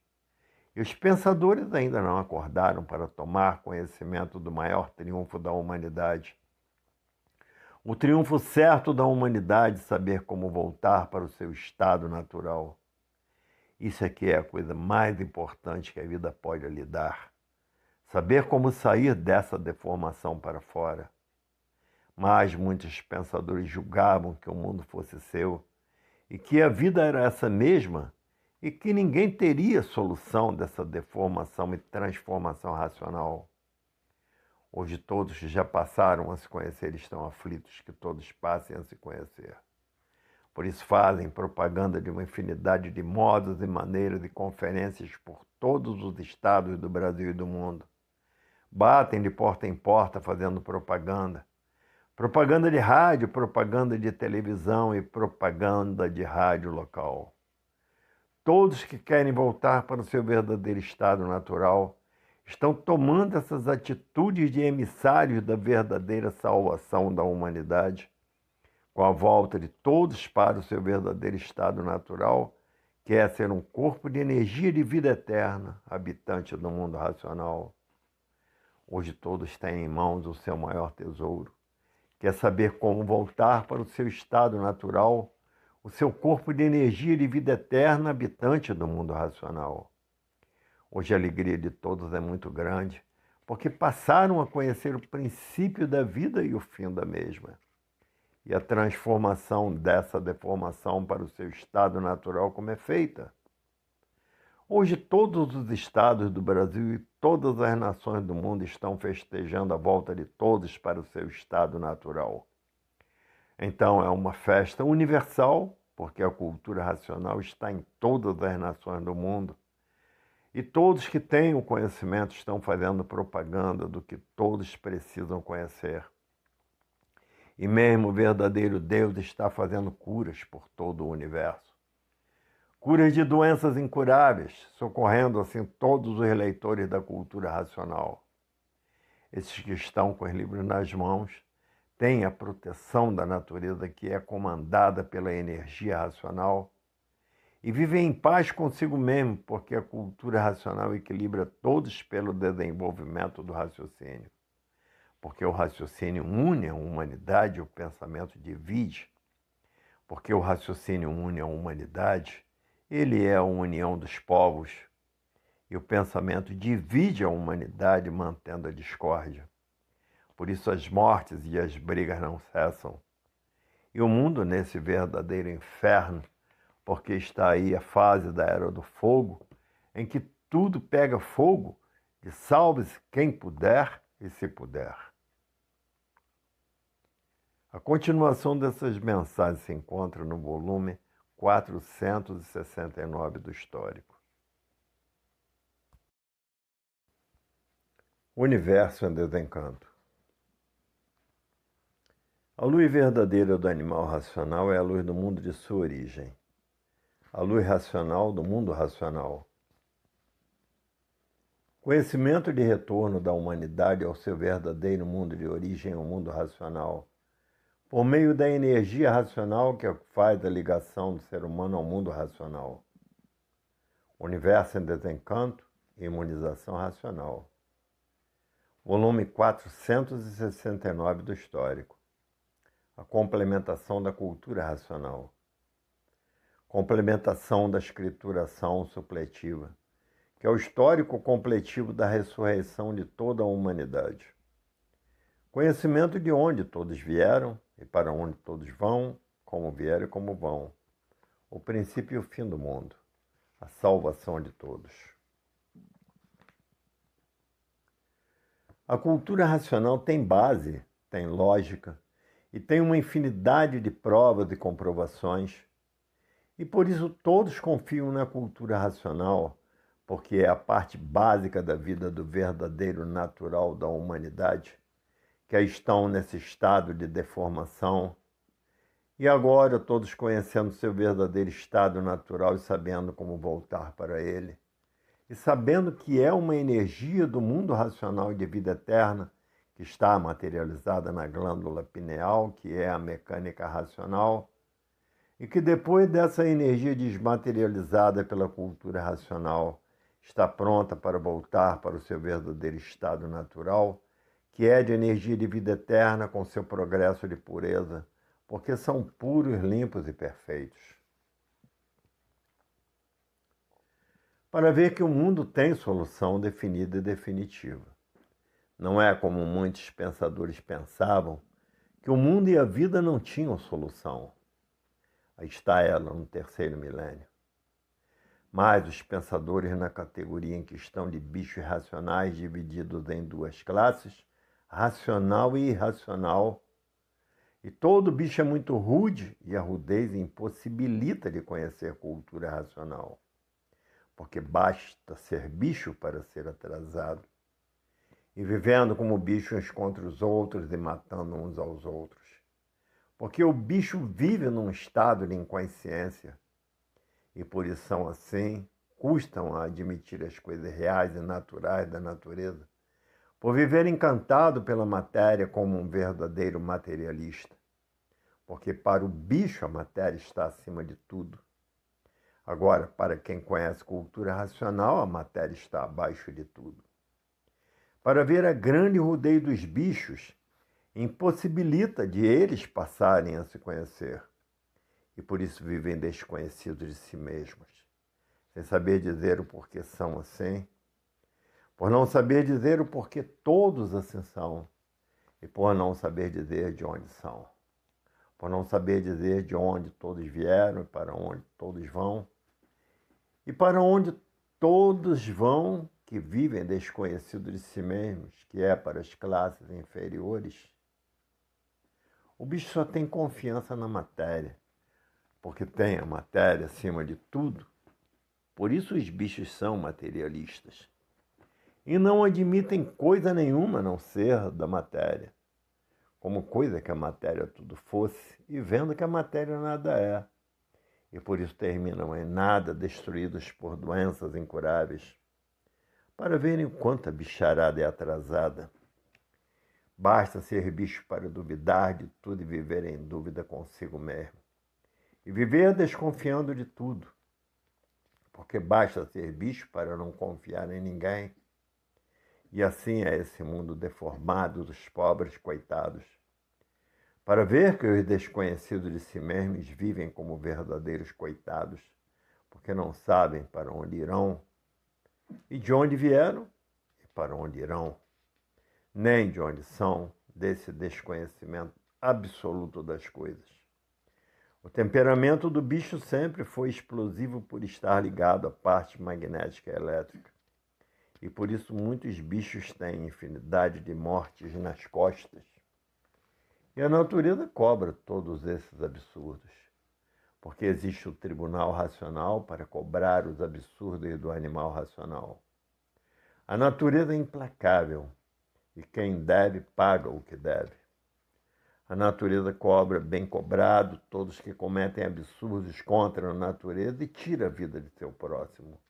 E os pensadores ainda não acordaram para tomar conhecimento do maior triunfo da humanidade. O triunfo certo da humanidade, saber como voltar para o seu estado natural. Isso aqui é a coisa mais importante que a vida pode lhe dar. Saber como sair dessa deformação para fora. Mas muitos pensadores julgavam que o mundo fosse seu e que a vida era essa mesma e que ninguém teria solução dessa deformação e transformação racional. Hoje todos que já passaram a se conhecer estão aflitos que todos passem a se conhecer. Por isso fazem propaganda de uma infinidade de modos e maneiras e conferências por todos os estados do Brasil e do mundo. Batem de porta em porta fazendo propaganda. Propaganda de rádio, propaganda de televisão e propaganda de rádio local. Todos que querem voltar para o seu verdadeiro estado natural estão tomando essas atitudes de emissários da verdadeira salvação da humanidade, com a volta de todos para o seu verdadeiro estado natural, que é ser um corpo de energia de vida eterna, habitante do mundo racional. Hoje todos têm em mãos o seu maior tesouro, que é saber como voltar para o seu estado natural, o seu corpo de energia de vida eterna, habitante do mundo racional. Hoje a alegria de todos é muito grande, porque passaram a conhecer o princípio da vida e o fim da mesma. E a transformação dessa deformação para o seu estado natural, como é feita. Hoje todos os estados do Brasil e todas as nações do mundo estão festejando a volta de todos para o seu estado natural. Então é uma festa universal, porque a cultura racional está em todas as nações do mundo. E todos que têm o conhecimento estão fazendo propaganda do que todos precisam conhecer. E mesmo o verdadeiro Deus está fazendo curas por todo o universo. Curas de doenças incuráveis, socorrendo assim todos os leitores da cultura racional. Esses que estão com os livros nas mãos têm a proteção da natureza que é comandada pela energia racional e vivem em paz consigo mesmo, porque a cultura racional equilibra todos pelo desenvolvimento do raciocínio. Porque o raciocínio une a humanidade e o pensamento divide. Porque o raciocínio une a humanidade, ele é a união dos povos. E o pensamento divide a humanidade, mantendo a discórdia. Por isso as mortes e as brigas não cessam. E o mundo nesse verdadeiro inferno, porque está aí a fase da Era do Fogo, em que tudo pega fogo, e salve-se quem puder e se puder. A continuação dessas mensagens se encontra no volume 469 do Histórico. O universo em desencanto. A luz verdadeira do animal racional é a luz do mundo de sua origem. A luz racional do mundo racional. Conhecimento de retorno da humanidade ao seu verdadeiro mundo de origem, o mundo racional, por meio da energia racional que faz a ligação do ser humano ao mundo racional. Universo em desencanto e imunização racional. Volume 469 do Histórico. A complementação da cultura racional. Complementação da escrituração supletiva, que é o histórico completivo da ressurreição de toda a humanidade. Conhecimento de onde todos vieram e para onde todos vão, como vieram e como vão. O princípio e o fim do mundo. A salvação de todos. A cultura racional tem base, tem lógica e tem uma infinidade de provas e comprovações. E por isso todos confiam na cultura racional, porque é a parte básica da vida do verdadeiro natural da humanidade, que estão nesse estado de deformação. E agora todos conhecendo seu verdadeiro estado natural e sabendo como voltar para ele. E sabendo que é uma energia do mundo racional de vida eterna, que está materializada na glândula pineal, que é a mecânica racional, e que depois dessa energia desmaterializada pela cultura racional, está pronta para voltar para o seu verdadeiro estado natural, que é de energia de vida eterna com seu progresso de pureza, porque são puros, limpos e perfeitos. para ver que o mundo tem solução definida e definitiva. Não é como muitos pensadores pensavam, que o mundo e a vida não tinham solução. Aí está ela no terceiro milênio. Mas os pensadores na categoria em que estão de bichos irracionais divididos em duas classes, racional e irracional. E todo bicho é muito rude e a rudez impossibilita de conhecer cultura racional. Porque basta ser bicho para ser atrasado. E vivendo como bichos uns contra os outros e matando uns aos outros. Porque o bicho vive num estado de inconsciência. E por isso são assim, custam a admitir as coisas reais e naturais da natureza, por viver encantado pela matéria como um verdadeiro materialista. Porque para o bicho a matéria está acima de tudo. Agora, para quem conhece cultura racional, a matéria está abaixo de tudo. Para ver a grande rodeio dos bichos, impossibilita de eles passarem a se conhecer. E por isso vivem desconhecidos de si mesmos, sem saber dizer o porquê são assim, por não saber dizer o porquê todos assim são, e por não saber dizer de onde são, por não saber dizer de onde todos vieram e para onde todos vão, e para onde todos vão que vivem desconhecidos de si mesmos, que é para as classes inferiores. O bicho só tem confiança na matéria, porque tem a matéria acima de tudo. Por isso os bichos são materialistas. E não admitem coisa nenhuma a não ser da matéria, como coisa que a matéria tudo fosse, e vendo que a matéria nada é. E por isso terminam em nada, destruídos por doenças incuráveis. Para verem o quanto a bicharada é atrasada. Basta ser bicho para duvidar de tudo e viver em dúvida consigo mesmo. E viver desconfiando de tudo. Porque basta ser bicho para não confiar em ninguém. E assim é esse mundo deformado dos pobres coitados. Para ver que os desconhecidos de si mesmos vivem como verdadeiros coitados, porque não sabem para onde irão, e de onde vieram e para onde irão, nem de onde são, desse desconhecimento absoluto das coisas. O temperamento do bicho sempre foi explosivo por estar ligado à parte magnética e elétrica. E por isso muitos bichos têm infinidade de mortes nas costas. E a natureza cobra todos esses absurdos, porque existe o tribunal racional para cobrar os absurdos do animal racional. A natureza é implacável, e quem deve paga o que deve. A natureza cobra, bem cobrado, todos que cometem absurdos contra a natureza e tira a vida de seu próximo.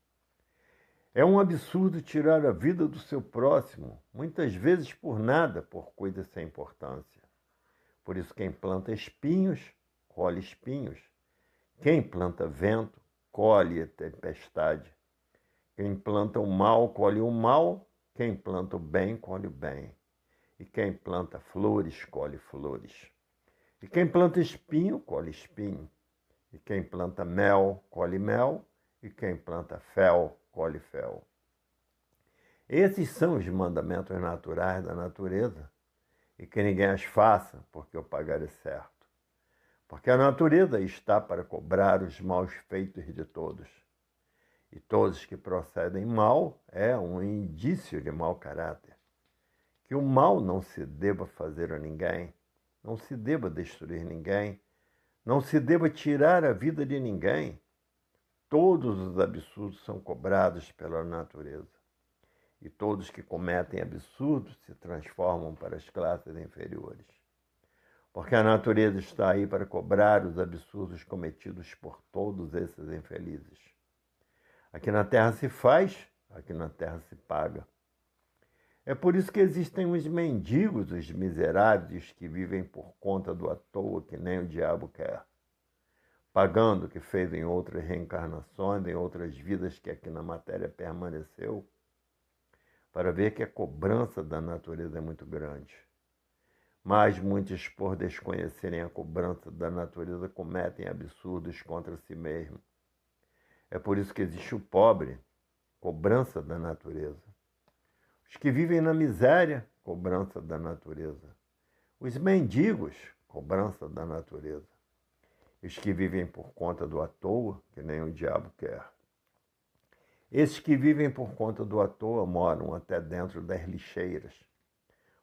É um absurdo tirar a vida do seu próximo, muitas vezes por nada, por coisas sem importância. Por isso quem planta espinhos, colhe espinhos. Quem planta vento, colhe a tempestade. Quem planta o mal, colhe o mal. Quem planta o bem, colhe o bem. E quem planta flores, colhe flores. E quem planta espinho, colhe espinho. E quem planta mel, colhe mel. E quem planta fel, colhe fel. Esses são os mandamentos naturais da natureza, e que ninguém as faça, porque o pagar é certo. Porque a natureza está para cobrar os maus feitos de todos. E todos que procedem mal é um indício de mau caráter. Que o mal não se deva fazer a ninguém, não se deva destruir ninguém, não se deva tirar a vida de ninguém. Todos os absurdos são cobrados pela natureza. E todos que cometem absurdos se transformam para as classes inferiores. Porque a natureza está aí para cobrar os absurdos cometidos por todos esses infelizes. Aqui na Terra se faz, aqui na Terra se paga. É por isso que existem os mendigos, os miseráveis, os que vivem por conta do à toa que nem o diabo quer, pagando o que fez em outras reencarnações, em outras vidas que aqui na matéria permaneceu, para ver que a cobrança da natureza é muito grande. Mas muitos, por desconhecerem a cobrança da natureza, cometem absurdos contra si mesmo. É por isso que existe o pobre, cobrança da natureza. Os que vivem na miséria, cobrança da natureza. Os mendigos, cobrança da natureza. Os que vivem por conta do à toa, que nem o diabo quer. Esses que vivem por conta do à toa moram até dentro das lixeiras,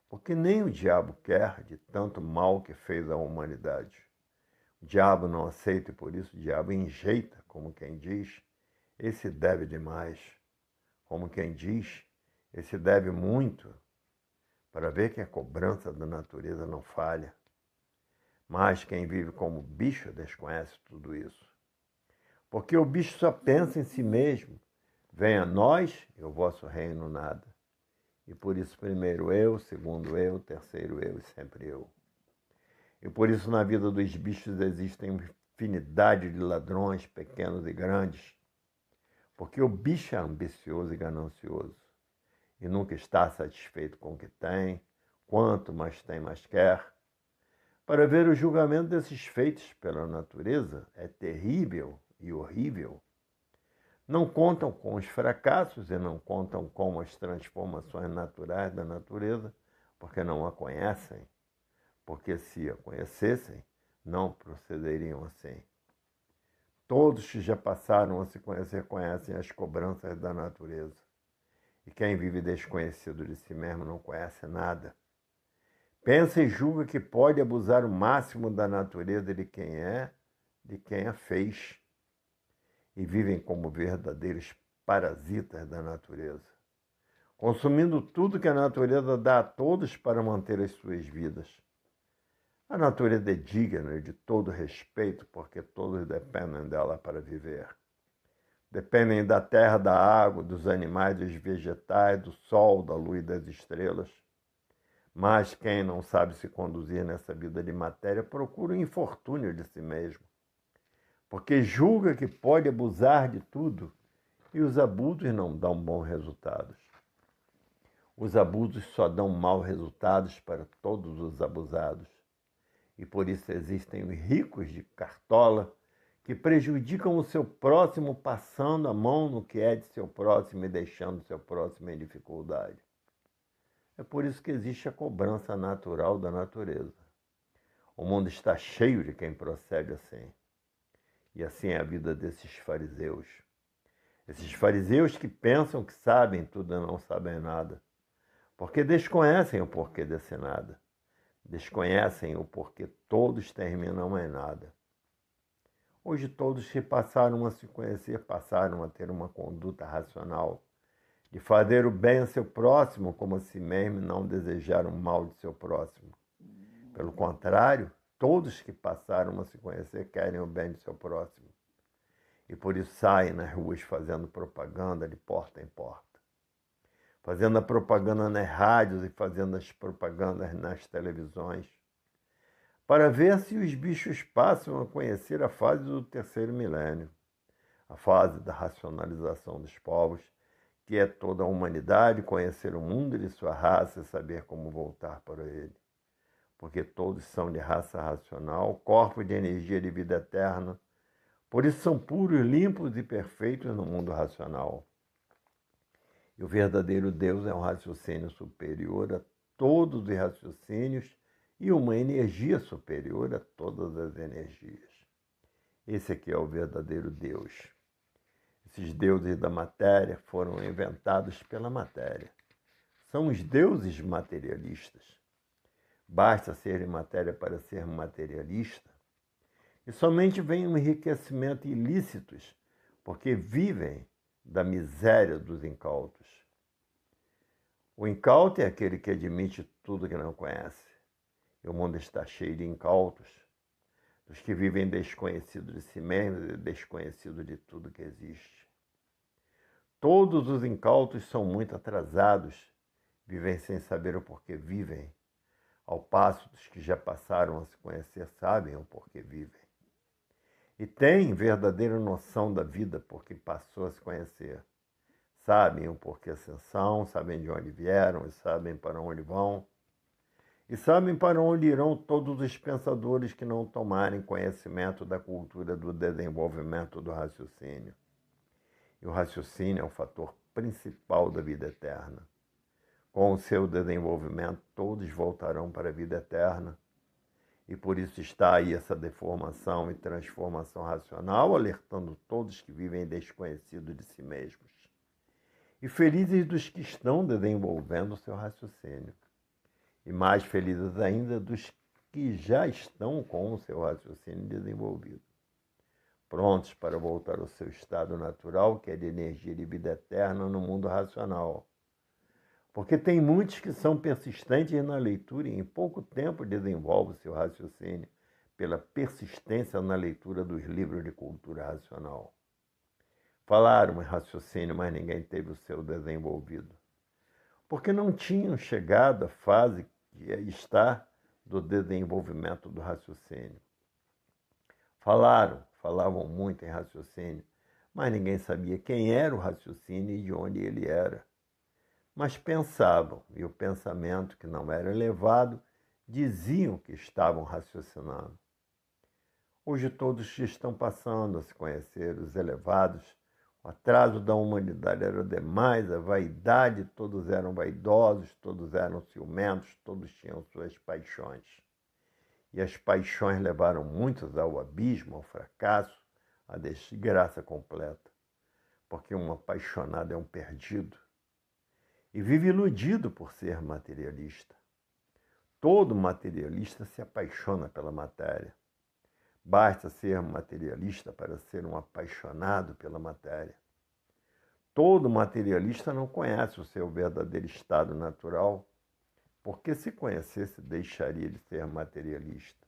porque nem o diabo quer de tanto mal que fez à humanidade. O diabo não aceita e por isso o diabo enjeita, como quem diz, esse deve demais. Como quem diz, esse deve muito, para ver que a cobrança da natureza não falha. Mas quem vive como bicho desconhece tudo isso. Porque o bicho só pensa em si mesmo. Venha a nós e o vosso reino nada. E por isso primeiro eu, segundo eu, terceiro eu e sempre eu. E por isso na vida dos bichos existem infinidade de ladrões, pequenos e grandes. Porque o bicho é ambicioso e ganancioso. E nunca está satisfeito com o que tem. Quanto mais tem, mais quer. Para ver o julgamento desses feitos pela natureza é terrível e horrível. Não contam com os fracassos e não contam com as transformações naturais da natureza, porque não a conhecem. Porque se a conhecessem, não procederiam assim. Todos que já passaram a se conhecer conhecem as cobranças da natureza. E quem vive desconhecido de si mesmo não conhece nada. Pensa e julga que pode abusar o máximo da natureza de quem a fez. E vivem como verdadeiros parasitas da natureza, consumindo tudo que a natureza dá a todos para manter as suas vidas. A natureza é digna de todo respeito, porque todos dependem dela para viver. Dependem da terra, da água, dos animais, dos vegetais, do sol, da luz e das estrelas. Mas quem não sabe se conduzir nessa vida de matéria procura o infortúnio de si mesmo, porque julga que pode abusar de tudo e os abusos não dão bons resultados. Os abusos só dão maus resultados para todos os abusados. E por isso existem os ricos de cartola que prejudicam o seu próximo passando a mão no que é de seu próximo e deixando seu próximo em dificuldade. É por isso que existe a cobrança natural da natureza. O mundo está cheio de quem procede assim. E assim é a vida desses fariseus. Esses fariseus que pensam que sabem tudo e não sabem nada. Porque desconhecem o porquê desse nada. Desconhecem o porquê todos terminam em nada. Hoje todos que passaram a se conhecer passaram a ter uma conduta racional de fazer o bem a seu próximo como a si mesmo e não desejar o mal de seu próximo. Pelo contrário, todos que passaram a se conhecer querem o bem de seu próximo. E por isso saem nas ruas fazendo propaganda de porta em porta. Fazendo a propaganda nas rádios e fazendo as propagandas nas televisões. Para ver se os bichos passam a conhecer a fase do terceiro milênio. A fase da racionalização dos povos, que é toda a humanidade conhecer o mundo de sua raça e saber como voltar para ele. Porque todos são de raça racional, corpo de energia de vida eterna, por isso são puros, limpos e perfeitos no mundo racional. E o verdadeiro Deus é um raciocínio superior a todos os raciocínios e uma energia superior a todas as energias. Esse aqui é o verdadeiro Deus. Esses deuses da matéria foram inventados pela matéria. São os deuses materialistas. Basta ser de matéria para ser materialista. E somente vem um enriquecimento ilícitos, porque vivem da miséria dos incautos. O incauto é aquele que admite tudo que não conhece. E o mundo está cheio de incautos, dos que vivem desconhecidos de si mesmos e desconhecidos de tudo que existe. Todos os incautos são muito atrasados, vivem sem saber o porquê vivem, ao passo dos que já passaram a se conhecer sabem o porquê vivem. E têm verdadeira noção da vida porque passou a se conhecer. Sabem o porquê ascensão, sabem de onde vieram e sabem para onde vão. E sabem para onde irão todos os pensadores que não tomarem conhecimento da cultura do desenvolvimento do raciocínio. E o raciocínio é o fator principal da vida eterna. Com o seu desenvolvimento, todos voltarão para a vida eterna. E por isso está aí essa deformação e transformação racional, alertando todos que vivem desconhecidos de si mesmos. E felizes dos que estão desenvolvendo o seu raciocínio. E mais felizes ainda dos que já estão com o seu raciocínio desenvolvido, prontos para voltar ao seu estado natural, que é de energia e vida eterna no mundo racional. Porque tem muitos que são persistentes na leitura e em pouco tempo desenvolvem o seu raciocínio pela persistência na leitura dos livros de cultura racional. Falaram em raciocínio, mas ninguém teve o seu desenvolvido. Porque não tinham chegado à fase que está do desenvolvimento do raciocínio. Falavam muito em raciocínio, mas ninguém sabia quem era o raciocínio e de onde ele era. Mas pensavam, e o pensamento, que não era elevado, diziam que estavam raciocinando. Hoje todos estão passando a se conhecer, os elevados. O atraso da humanidade era demais, a vaidade, todos eram vaidosos, todos eram ciumentos, todos tinham suas paixões. E as paixões levaram muitos ao abismo, ao fracasso, à desgraça completa. Porque um apaixonado é um perdido. E vive iludido por ser materialista. Todo materialista se apaixona pela matéria. Basta ser materialista para ser um apaixonado pela matéria. Todo materialista não conhece o seu verdadeiro estado natural, porque se conhecesse, deixaria de ser materialista.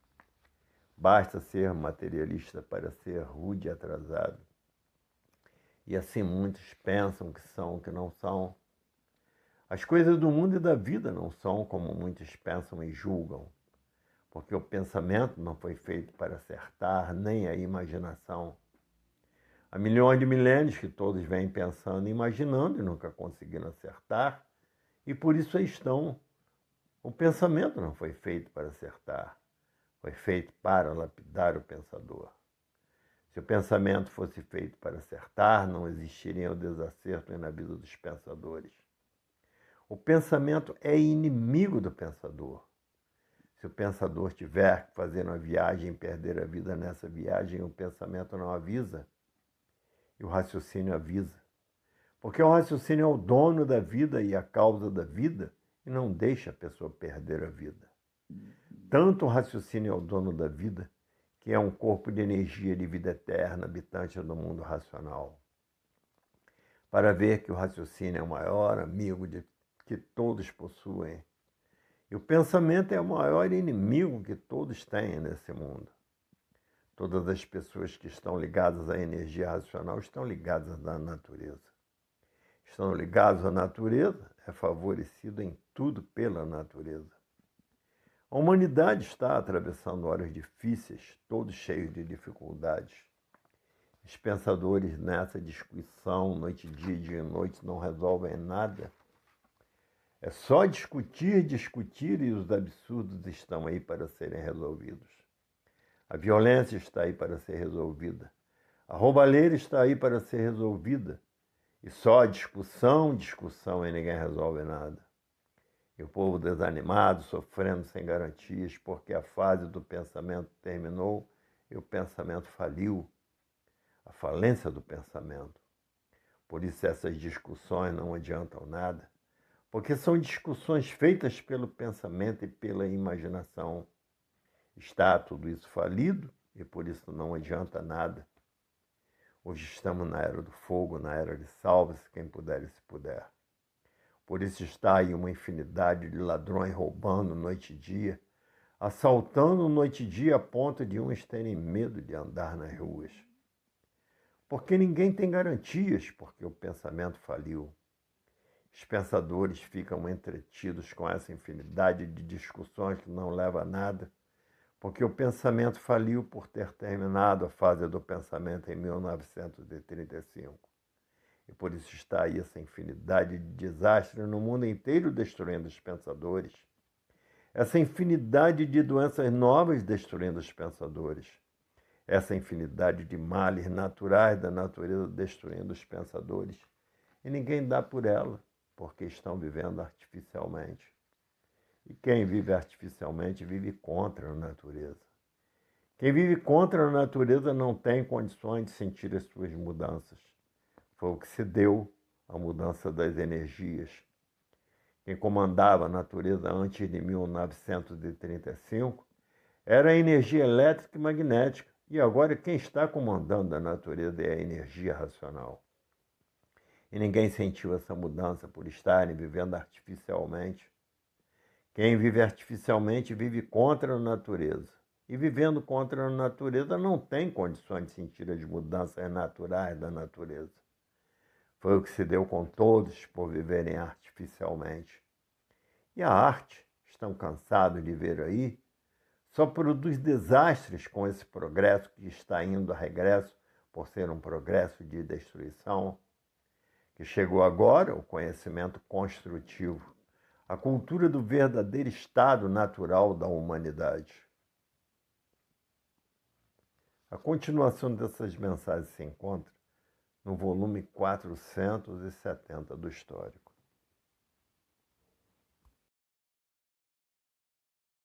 Basta ser materialista para ser rude e atrasado. E assim muitos pensam que são o que não são. As coisas do mundo e da vida não são como muitos pensam e julgam, porque o pensamento não foi feito para acertar, nem a imaginação. Há milhões de milênios que todos vêm pensando e imaginando e nunca conseguiram acertar, e por isso aí estão. O pensamento não foi feito para acertar, foi feito para lapidar o pensador. Se o pensamento fosse feito para acertar, não existiria o desacerto na vida dos pensadores. O pensamento é inimigo do pensador. Se o pensador tiver que fazer uma viagem e perder a vida nessa viagem, o pensamento não avisa, e o raciocínio avisa. Porque o raciocínio é o dono da vida e a causa da vida, e não deixa a pessoa perder a vida. Tanto o raciocínio é o dono da vida, que é um corpo de energia de vida eterna, habitante do mundo racional. Para ver que o raciocínio é o maior amigo que todos possuem. E o pensamento é o maior inimigo que todos têm nesse mundo. Todas as pessoas que estão ligadas à energia racional estão ligadas à natureza. Estão ligados à natureza, é favorecido em tudo pela natureza. A humanidade está atravessando horas difíceis, todos cheios de dificuldades. Os pensadores nessa discussão, noite e dia e noite, não resolvem nada. É só discutir, discutir, e os absurdos estão aí para serem resolvidos. A violência está aí para ser resolvida. A roubalheira está aí para ser resolvida. E só discussão, discussão, e ninguém resolve nada. E o povo desanimado, sofrendo sem garantias, porque a fase do pensamento terminou e o pensamento faliu. A falência do pensamento. Por isso essas discussões não adiantam nada. Porque são discussões feitas pelo pensamento e pela imaginação. Está tudo isso falido e por isso não adianta nada. Hoje estamos na era do fogo, na era de salve-se quem puder e se puder. Por isso está aí uma infinidade de ladrões roubando noite e dia, assaltando noite e dia a ponto de uns terem medo de andar nas ruas. Porque ninguém tem garantias, porque o pensamento faliu. Os pensadores ficam entretidos com essa infinidade de discussões que não leva a nada, porque o pensamento faliu por ter terminado a fase do pensamento em 1935. E por isso está aí essa infinidade de desastres no mundo inteiro destruindo os pensadores. Essa infinidade de doenças novas destruindo os pensadores. essa infinidade de males naturais da natureza destruindo os pensadores. E ninguém dá por ela, porque estão vivendo artificialmente. E quem vive artificialmente vive contra a natureza. Quem vive contra a natureza não tem condições de sentir as suas mudanças. Foi o que se deu a mudança das energias. Quem comandava a natureza antes de 1935 era a energia elétrica e magnética. E agora quem está comandando a natureza é a energia racional. E ninguém sentiu essa mudança por estarem vivendo artificialmente. Quem vive artificialmente vive contra a natureza. E vivendo contra a natureza não tem condições de sentir as mudanças naturais da natureza. Foi o que se deu com todos por viverem artificialmente. E a arte, estão cansados de ver aí, só produz desastres com esse progresso que está indo a regresso por ser um progresso de destruição, que chegou agora o conhecimento construtivo, a cultura do verdadeiro estado natural da humanidade. A continuação dessas mensagens se encontra no volume 470 do Histórico.